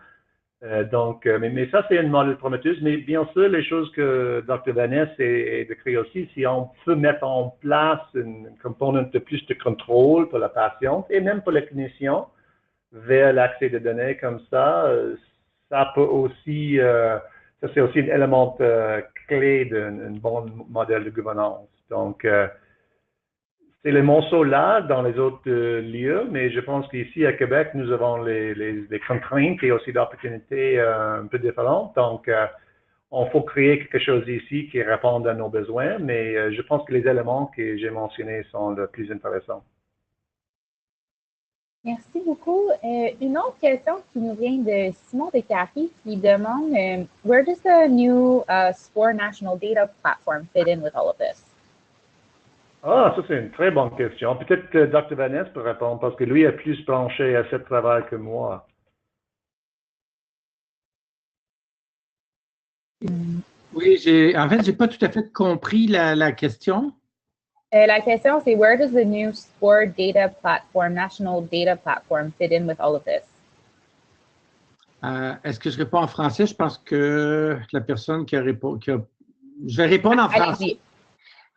Mais ça, c'est une modèle prometteuse. Mais bien sûr, les choses que Dr. Vaness est décrit aussi, si on peut mettre en place une composante de plus de contrôle pour la patiente et même pour la clinicienne vers l'accès de données comme ça, ça peut aussi, ça c'est aussi un élément clé d'un bon modèle de gouvernance. Donc, c'est les morceaux là dans les autres lieux, mais je pense qu'ici à Québec, nous avons les contraintes et aussi d'opportunités un peu différentes. Donc, on faut créer quelque chose ici qui réponde à nos besoins, mais je pense que les éléments que j'ai mentionnés sont les plus intéressants. Merci beaucoup. Une autre question qui nous vient de Simon Descaries qui demande Where does the new SPOR National Data Platform fit in with all of this? Ah, ça c'est une très bonne question. Peut-être que Dr. Vaness peut répondre parce que lui a plus penché à ce travail que moi. Oui, en fait, j'ai pas tout à fait compris la question. La question, c'est Where does the new SPOR Data Platform, National Data Platform, fit in with all of this? Est-ce que je réponds en français? Je pense que la personne qui a répondu... Je vais répondre en français.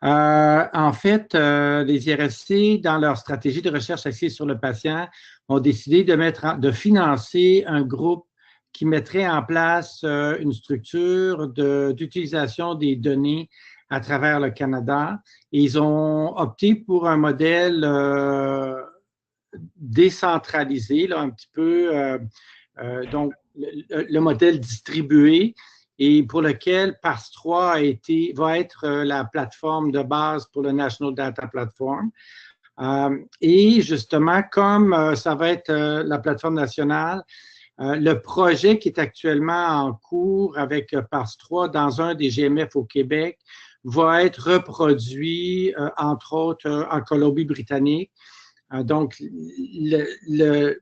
En fait, les IRSC, dans leur stratégie de recherche axée sur le patient, ont décidé de financer un groupe qui mettrait en place une structure d'utilisation des données à travers le Canada. Et ils ont opté pour un modèle décentralisé, là, un petit peu, donc le modèle distribué, et pour lequel PASS-3 va être la plateforme de base pour le National Data Platform. Et justement, comme ça va être la plateforme nationale, Le projet qui est actuellement en cours avec PARS 3 dans un des GMF au Québec va être reproduit, entre autres, en Colombie-Britannique. Donc, le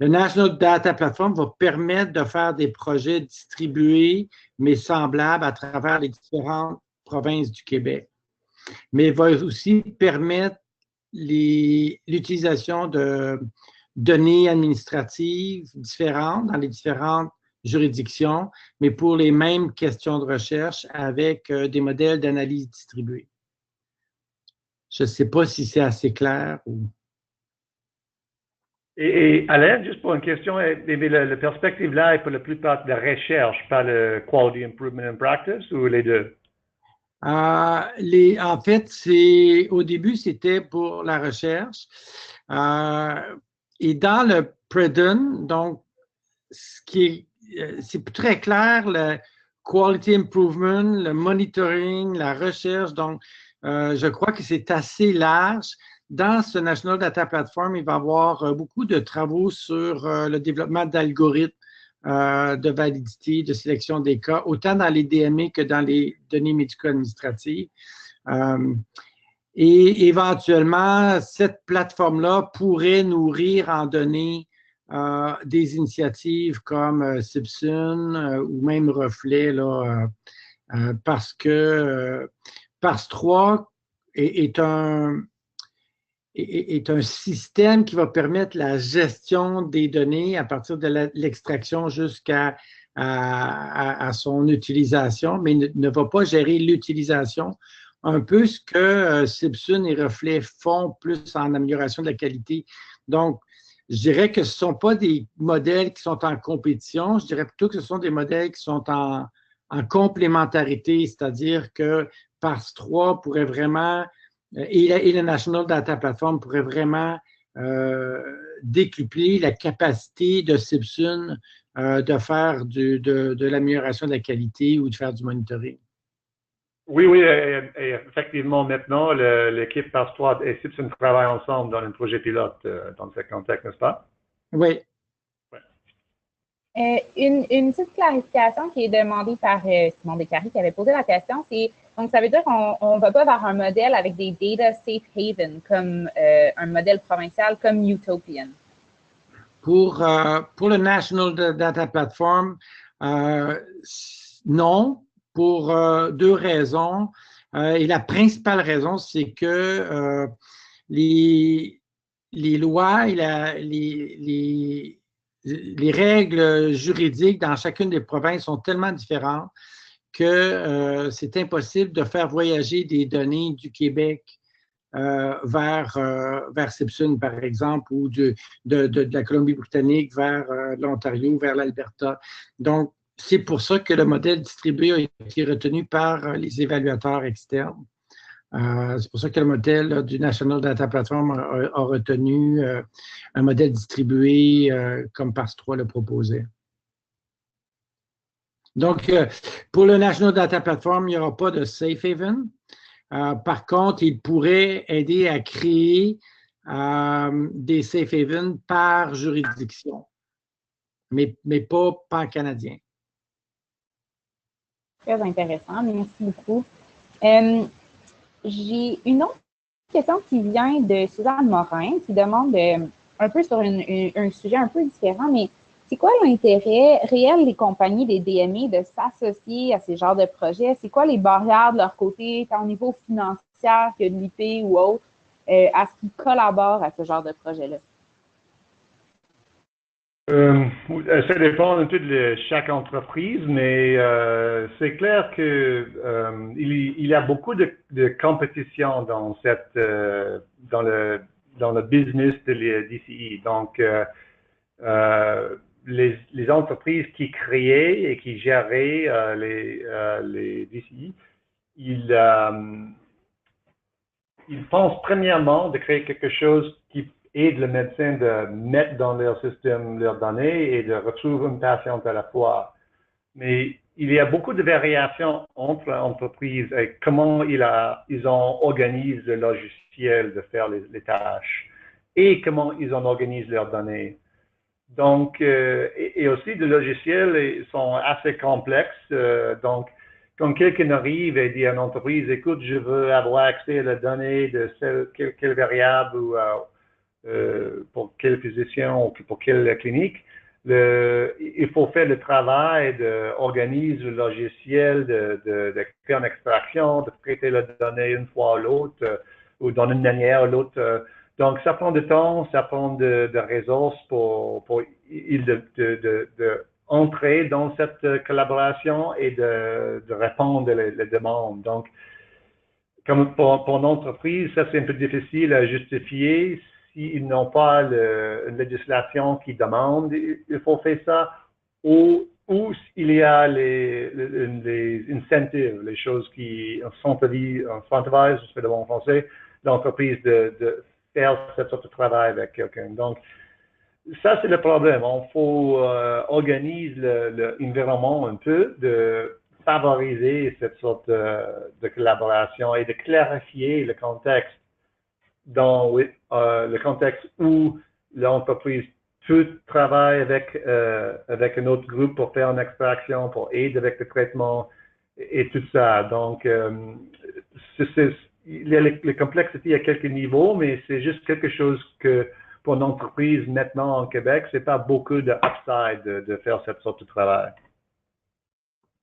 National Data Platform va permettre de faire des projets distribués, mais semblables à travers les différentes provinces du Québec. Mais va aussi permettre l'utilisation de données administratives différentes dans les différentes juridictions, mais pour les mêmes questions de recherche avec des modèles d'analyse distribués. Je ne sais pas si c'est assez clair. Et Alain, juste pour une question, la perspective là est pour la plupart de la recherche, pas le Quality Improvement in Practice ou les deux? En fait, au début, c'était pour la recherche. Et dans le PREDUN, donc, c'est très clair, le Quality Improvement, le monitoring, la recherche. Donc, je crois que c'est assez large. Dans ce National Data Platform, il va y avoir beaucoup de travaux sur le développement d'algorithmes de validité, de sélection des cas, autant dans les DME que dans les données médico-administratives. Et éventuellement, cette plateforme-là pourrait nourrir en données des initiatives comme CIBSUN ou même Reflet, là, parce que PARS 3 est un système qui va permettre la gestion des données à partir de l'extraction jusqu'à son utilisation, mais ne va pas gérer l'utilisation. Un peu ce que CIBSUN et Reflet font plus en amélioration de la qualité. Donc, je dirais que ce ne sont pas des modèles qui sont en compétition, je dirais plutôt que ce sont des modèles qui sont en complémentarité, c'est-à-dire que PARS 3 pourrait vraiment et le National Data Platform pourrait vraiment décupler la capacité de CIBSUN de faire de l'amélioration de la qualité ou de faire du monitoring. Oui, et effectivement, maintenant, l'équipe PARS 3 et CIBSUN travaillent ensemble dans un projet pilote dans ce contexte, n'est-ce pas? Oui. Une petite clarification qui est demandée par Simon Descaries qui avait posé la question, c'est donc ça veut dire qu'on ne va pas vers un modèle avec des data safe haven comme un modèle provincial comme Utopian. Pour le National Data Platform, non, pour deux raisons. Et la principale raison, c'est que les lois et les règles juridiques dans chacune des provinces sont tellement différentes que c'est impossible de faire voyager des données du Québec vers CIBSUN, par exemple, ou de la Colombie-Britannique vers l'Ontario, vers l'Alberta. Donc, c'est pour ça que le modèle distribué a été retenu par les évaluateurs externes. C'est pour ça que le modèle là, du National Data Platform a retenu un modèle distribué comme PARS 3 le proposait. Donc, pour le National Data Platform, il n'y aura pas de safe haven. Par contre, il pourrait aider à créer des safe havens par juridiction, mais pas pan-canadien. Très intéressant, merci beaucoup. J'ai une autre question qui vient de Suzanne Morin qui demande un peu sur un sujet un peu différent, mais c'est quoi l'intérêt réel des compagnies, des DME, de s'associer à ces genres de projets? C'est quoi les barrières de leur côté, tant au niveau financier que de l'IP ou autre, à ce qu'ils collaborent à ce genre de projet-là? Ça dépend un peu de chaque entreprise, mais c'est clair que il y a beaucoup de compétition dans le business de DCE. Donc, les entreprises qui créaient et qui géraient les DCE, ils pensent premièrement de créer quelque chose qui aide le médecin de mettre dans leur système leurs données et de retrouver une patiente à la fois. Mais il y a beaucoup de variations entre entreprises et comment ils organisent le logiciel de faire les tâches et comment ils en organisent leurs données. Donc, et aussi, les logiciels sont assez complexes. Donc, quand quelqu'un arrive et dit à une entreprise, écoute, je veux avoir accès à la donnée de quelle variable ou pour quelle physicien ou pour quelle clinique, il faut faire le travail d'organiser le logiciel, de faire une extraction, de traiter la donnée une fois ou l'autre, ou d'une manière ou l'autre. Donc, ça prend du temps, ça prend de ressources pour entrer dans cette collaboration et de répondre les demandes. Donc, comme pour une entreprise, ça c'est un peu difficile à justifier s'ils n'ont pas une législation qui demande. Il faut faire ça ou il y a les incentives, les choses qui incentivisent, je fais de bon français, l'entreprise de faire cette sorte de travail avec quelqu'un. Donc, ça, c'est le problème. Il faut organiser l'environnement un peu, de favoriser cette sorte de collaboration et de clarifier le contexte dans le contexte où l'entreprise peut travailler avec un autre groupe pour faire une extraction, pour aider avec le traitement et tout ça. Donc, il y a les complexités à quelques niveaux, mais c'est juste quelque chose que pour une entreprise maintenant en Québec, c'est pas beaucoup de upside de faire cette sorte de travail.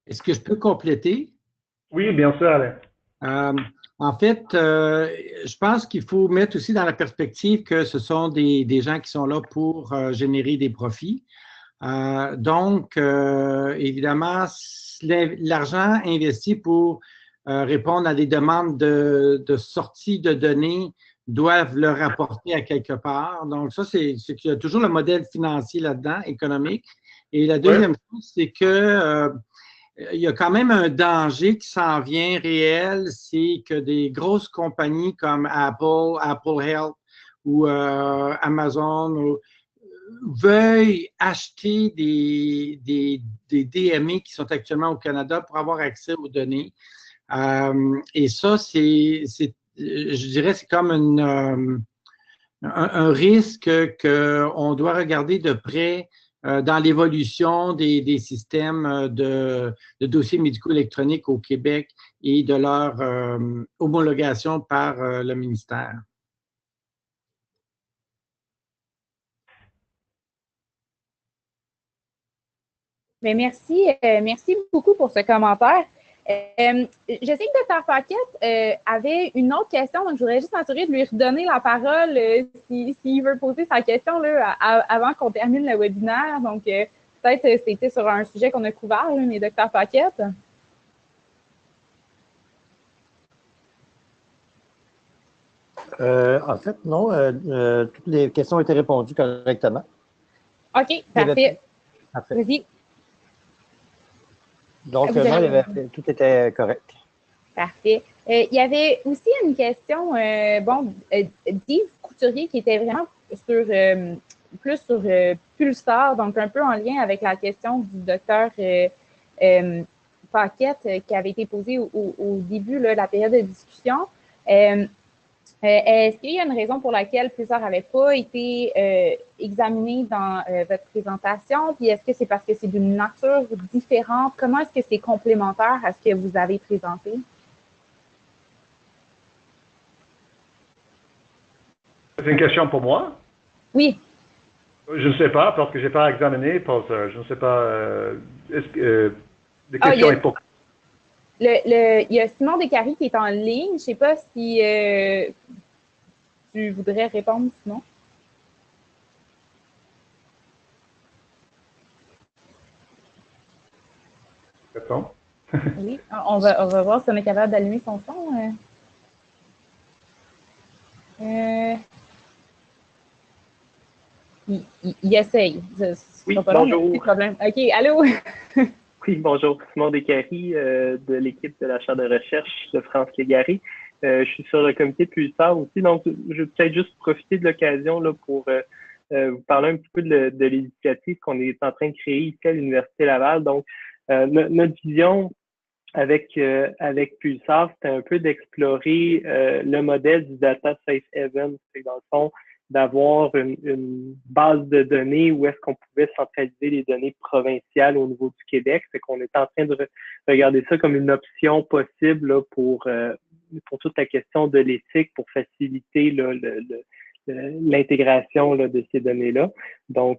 Est-ce que je peux compléter? Oui, bien sûr, Alain. En fait, je pense qu'il faut mettre aussi dans la perspective que ce sont des gens qui sont là pour générer des profits. Donc, évidemment, l'argent investi pour répondre à des demandes de sortie de données doivent le rapporter à quelque part. Donc, ça, c'est qu'il y a toujours le modèle financier là-dedans, économique. Et la deuxième chose, c'est que il y a quand même un danger qui s'en vient réel, c'est que des grosses compagnies comme Apple Health ou Amazon veuillent acheter des DME qui sont actuellement au Canada pour avoir accès aux données. Et ça, je dirais, c'est comme un risque qu'on doit regarder de près dans l'évolution des systèmes de dossiers médicaux électroniques au Québec et de leur homologation par le ministère. Bien, merci beaucoup pour ce commentaire. Je sais que Dr. Paquette avait une autre question, donc je voudrais juste m'assurer de lui redonner la parole s'il veut poser sa question là, avant qu'on termine le webinaire. Donc, peut-être c'était sur un sujet qu'on a couvert, là, mais Dr. Paquette. En fait, non. Toutes les questions ont été répondues correctement. OK, parfait. Vas-y. Donc, non, tout était correct. Parfait. Il y avait aussi une question, d'Yves Couturier qui était vraiment plus sur Pulsar, donc un peu en lien avec la question du docteur Paquette qui avait été posée au début de la période de discussion. Est-ce qu'il y a une raison pour laquelle Pulsar n'avait pas été examiné dans votre présentation? Puis est-ce que c'est parce que c'est d'une nature différente? Comment est-ce que c'est complémentaire à ce que vous avez présenté? C'est une question pour moi? Oui. Je ne sais pas, parce que je n'ai pas examiné Pulsar. Je ne sais pas. Est-ce que des questions époques? Il y a Simon Descaries qui est en ligne. Je ne sais pas si tu voudrais répondre, Simon. Oui, on va voir si on est capable d'allumer son son. Il essaye. Oui, bonjour. Problème. OK, allô? Oui, bonjour. Simon Descaries de l'équipe de l'achat de recherche de France Légaré. Je suis sur le comité Pulsar aussi, donc je vais peut-être juste profiter de l'occasion là pour vous parler un petit peu de l'initiative qu'on est en train de créer ici à l'Université Laval. Donc, notre vision avec Pulsar, c'était un peu d'explorer le modèle du Data Safe Haven. C'est dans le fond d'avoir une base de données où est-ce qu'on pouvait centraliser les données provinciales au niveau du Québec. Fait qu'on est en train de regarder ça comme une option possible là, pour toute la question de l'éthique, pour faciliter là, l'intégration là, de ces données-là. Donc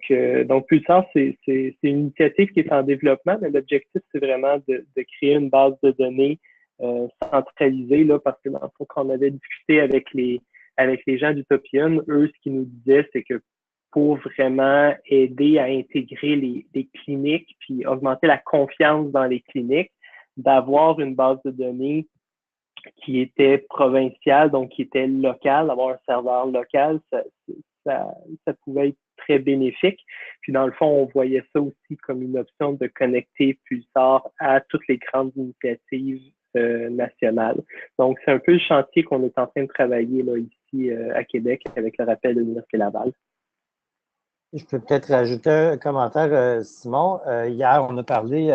Pulsar, c'est une initiative qui est en développement, mais l'objectif, c'est vraiment de créer une base de données centralisée, là, parce que dans le fond, quand on avait discuté avec les gens d'Utopian, eux, ce qu'ils nous disaient, c'est que pour vraiment aider à intégrer les cliniques puis augmenter la confiance dans les cliniques, d'avoir une base de données qui était provinciale, donc qui était locale, avoir un serveur local, ça pouvait être très bénéfique. Puis dans le fond, on voyait ça aussi comme une option de connecter Pulsar à toutes les grandes initiatives nationales. Donc, c'est un peu le chantier qu'on est en train de travailler là, ici à Québec avec le rappel de l'Université Laval. Je peux peut-être rajouter un commentaire, Simon. Hier, on a parlé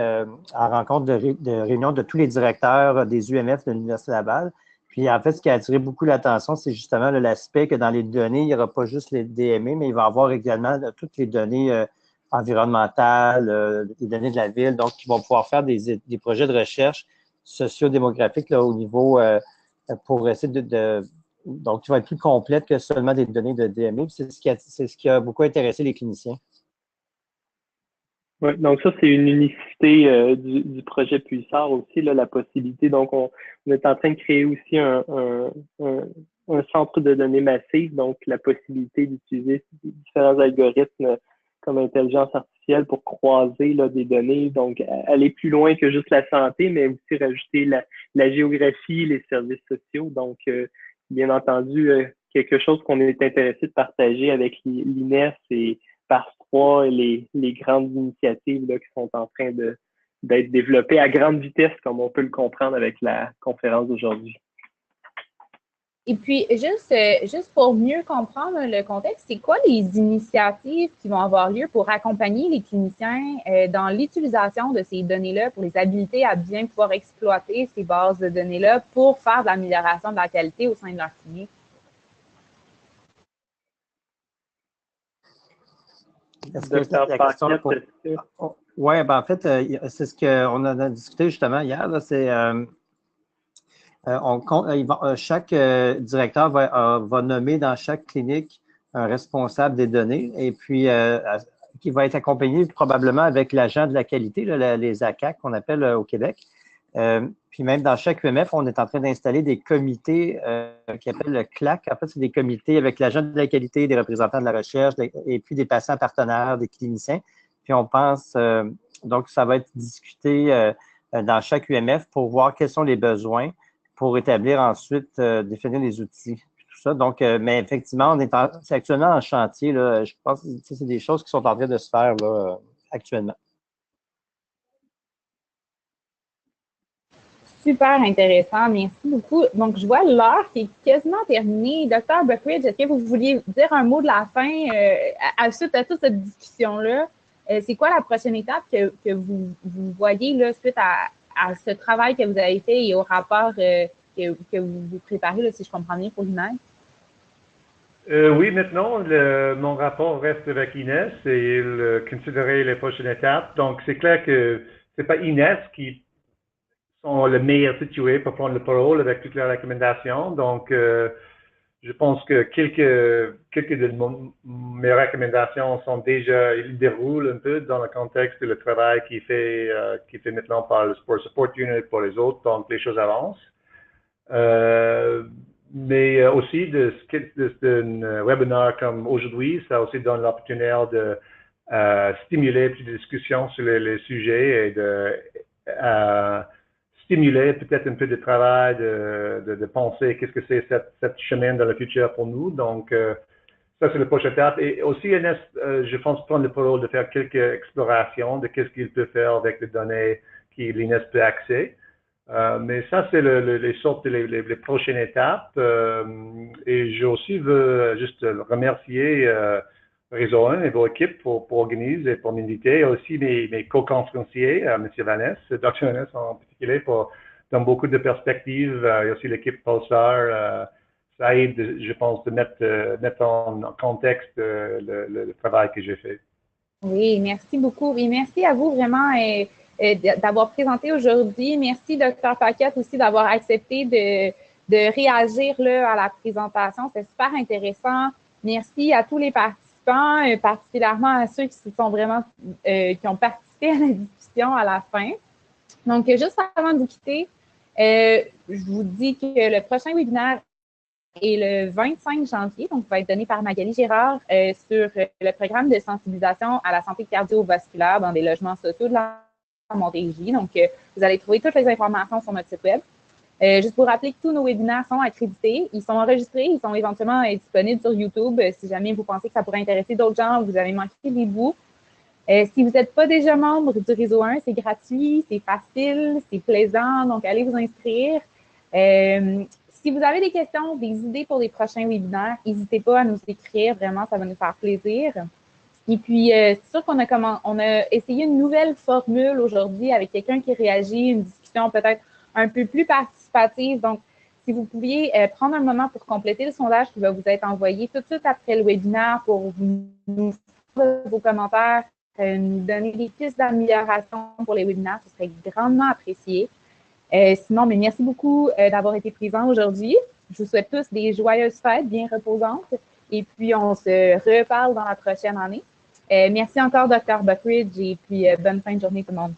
en rencontre de réunion de tous les directeurs des UMF de l'Université Laval. Puis, en fait, ce qui a attiré beaucoup l'attention, c'est justement l'aspect que dans les données, il n'y aura pas juste les DME, mais il va y avoir également toutes les données environnementales, les données de la ville. Donc, ils vont pouvoir faire des projets de recherche sociodémographiques là, au niveau pour essayer donc, qui va être plus complète que seulement des données de DME. C'est ce qui a beaucoup intéressé les cliniciens. Oui, donc ça, c'est une unicité du projet Pulsar aussi, là, la possibilité. Donc, on est en train de créer aussi un centre de données massives, donc la possibilité d'utiliser différents algorithmes comme intelligence artificielle pour croiser là, des données, donc aller plus loin que juste la santé, mais aussi rajouter la géographie, les services sociaux. Donc, bien entendu, quelque chose qu'on est intéressé de partager avec l'INES et PARS 3 et les grandes initiatives là, qui sont en train d'être développées à grande vitesse, comme on peut le comprendre avec la conférence d'aujourd'hui. Et puis, juste pour mieux comprendre le contexte, c'est quoi les initiatives qui vont avoir lieu pour accompagner les cliniciens dans l'utilisation de ces données-là, pour les habiliter à bien pouvoir exploiter ces bases de données-là pour faire de l'amélioration de la qualité au sein de leur clinique? Est-ce que la question pour... Oui, ben en fait, c'est ce qu'on a discuté justement hier. Là, c'est chaque directeur va nommer dans chaque clinique un responsable des données et puis qui va être accompagné probablement avec l'agent de la qualité, là, les ACAC qu'on appelle au Québec. Puis même dans chaque UMF, on est en train d'installer des comités qui appellent le CLAC. En fait, c'est des comités avec l'agent de la qualité, des représentants de la recherche et puis des patients partenaires, des cliniciens. Puis on pense, donc ça va être discuté dans chaque UMF pour voir quels sont les besoins pour établir ensuite, définir les outils, tout ça. Donc, mais effectivement, c'est actuellement en chantier. Là, je pense que c'est des choses qui sont en train de se faire là, actuellement. Super intéressant, merci beaucoup. Donc, je vois l'heure qui est quasiment terminée. Docteur Buckridge, est-ce que vous vouliez dire un mot de la fin suite à toute cette discussion-là? C'est quoi la prochaine étape que vous voyez là, suite à ce travail que vous avez fait et au rapport que vous préparez, là, si je comprends bien, pour l'INES? Oui, maintenant, mon rapport reste avec Inès et il considérer les prochaines étapes. Donc, c'est clair que c'est pas Inès qui sont le meilleur situé pour prendre le parole avec toutes les recommandations. Donc, je pense que quelques de mes recommandations sont déjà, ils déroulent un peu dans le contexte du travail qui est fait maintenant par le Sport Support Unit pour les autres. Donc, les choses avancent. Mais aussi d'un webinaire comme aujourd'hui, ça aussi donne l'opportunité de stimuler plus de discussions sur les sujets et de stimuler peut-être un peu de travail, de penser qu'est-ce que c'est cette chemin dans le futur pour nous. Donc, ça, c'est la prochaine étape. Et aussi, Inès, je pense prendre le rôle de faire quelques explorations de qu'est-ce qu'il peut faire avec les données que l'INES peut accéder. Mais ça, c'est les sortes les prochaines étapes. Et je aussi veux juste remercier Réseau 1 et vos équipes pour organiser et pour m'inviter. Et aussi mes co-conférenciers, M. Vanessa, Dr. Vanessa en particulier, pour donner beaucoup de perspectives. Et aussi l'équipe Pulsar. ça aide, je pense, de mettre en contexte le travail que j'ai fait. Oui, merci beaucoup. Et merci à vous vraiment d'avoir présenté aujourd'hui. Merci, Dr. Paquette, aussi d'avoir accepté de réagir là, à la présentation. C'est super intéressant. Merci à tous les participants, particulièrement à ceux qui sont vraiment qui ont participé à la discussion à la fin. Donc, juste avant de vous quitter, je vous dis que le prochain webinaire est le 25 janvier, donc va être donné par Magali Girard sur le programme de sensibilisation à la santé cardiovasculaire dans des logements sociaux de la Montérégie. Donc, vous allez trouver toutes les informations sur notre site web. Juste pour rappeler que tous nos webinaires sont accrédités, ils sont enregistrés, ils sont éventuellement disponibles sur YouTube si jamais vous pensez que ça pourrait intéresser d'autres gens ou vous avez manqué des bouts. Si vous n'êtes pas déjà membre du réseau 1, c'est gratuit, c'est facile, c'est plaisant, donc allez vous inscrire. Si vous avez des questions, des idées pour les prochains webinaires, n'hésitez pas à nous écrire, vraiment, ça va nous faire plaisir. Et puis, c'est sûr qu'on a essayé une nouvelle formule aujourd'hui avec quelqu'un qui réagit, une discussion peut-être un peu plus participative. Donc, si vous pouviez prendre un moment pour compléter le sondage qui va vous être envoyé tout de suite après le webinaire pour nous faire vos commentaires, nous donner des pistes d'amélioration pour les webinaires, ce serait grandement apprécié. Sinon, mais merci beaucoup d'avoir été présents aujourd'hui. Je vous souhaite tous des joyeuses fêtes bien reposantes et puis on se reparle dans la prochaine année. Merci encore, Dr. Buckridge, et puis bonne fin de journée tout le monde.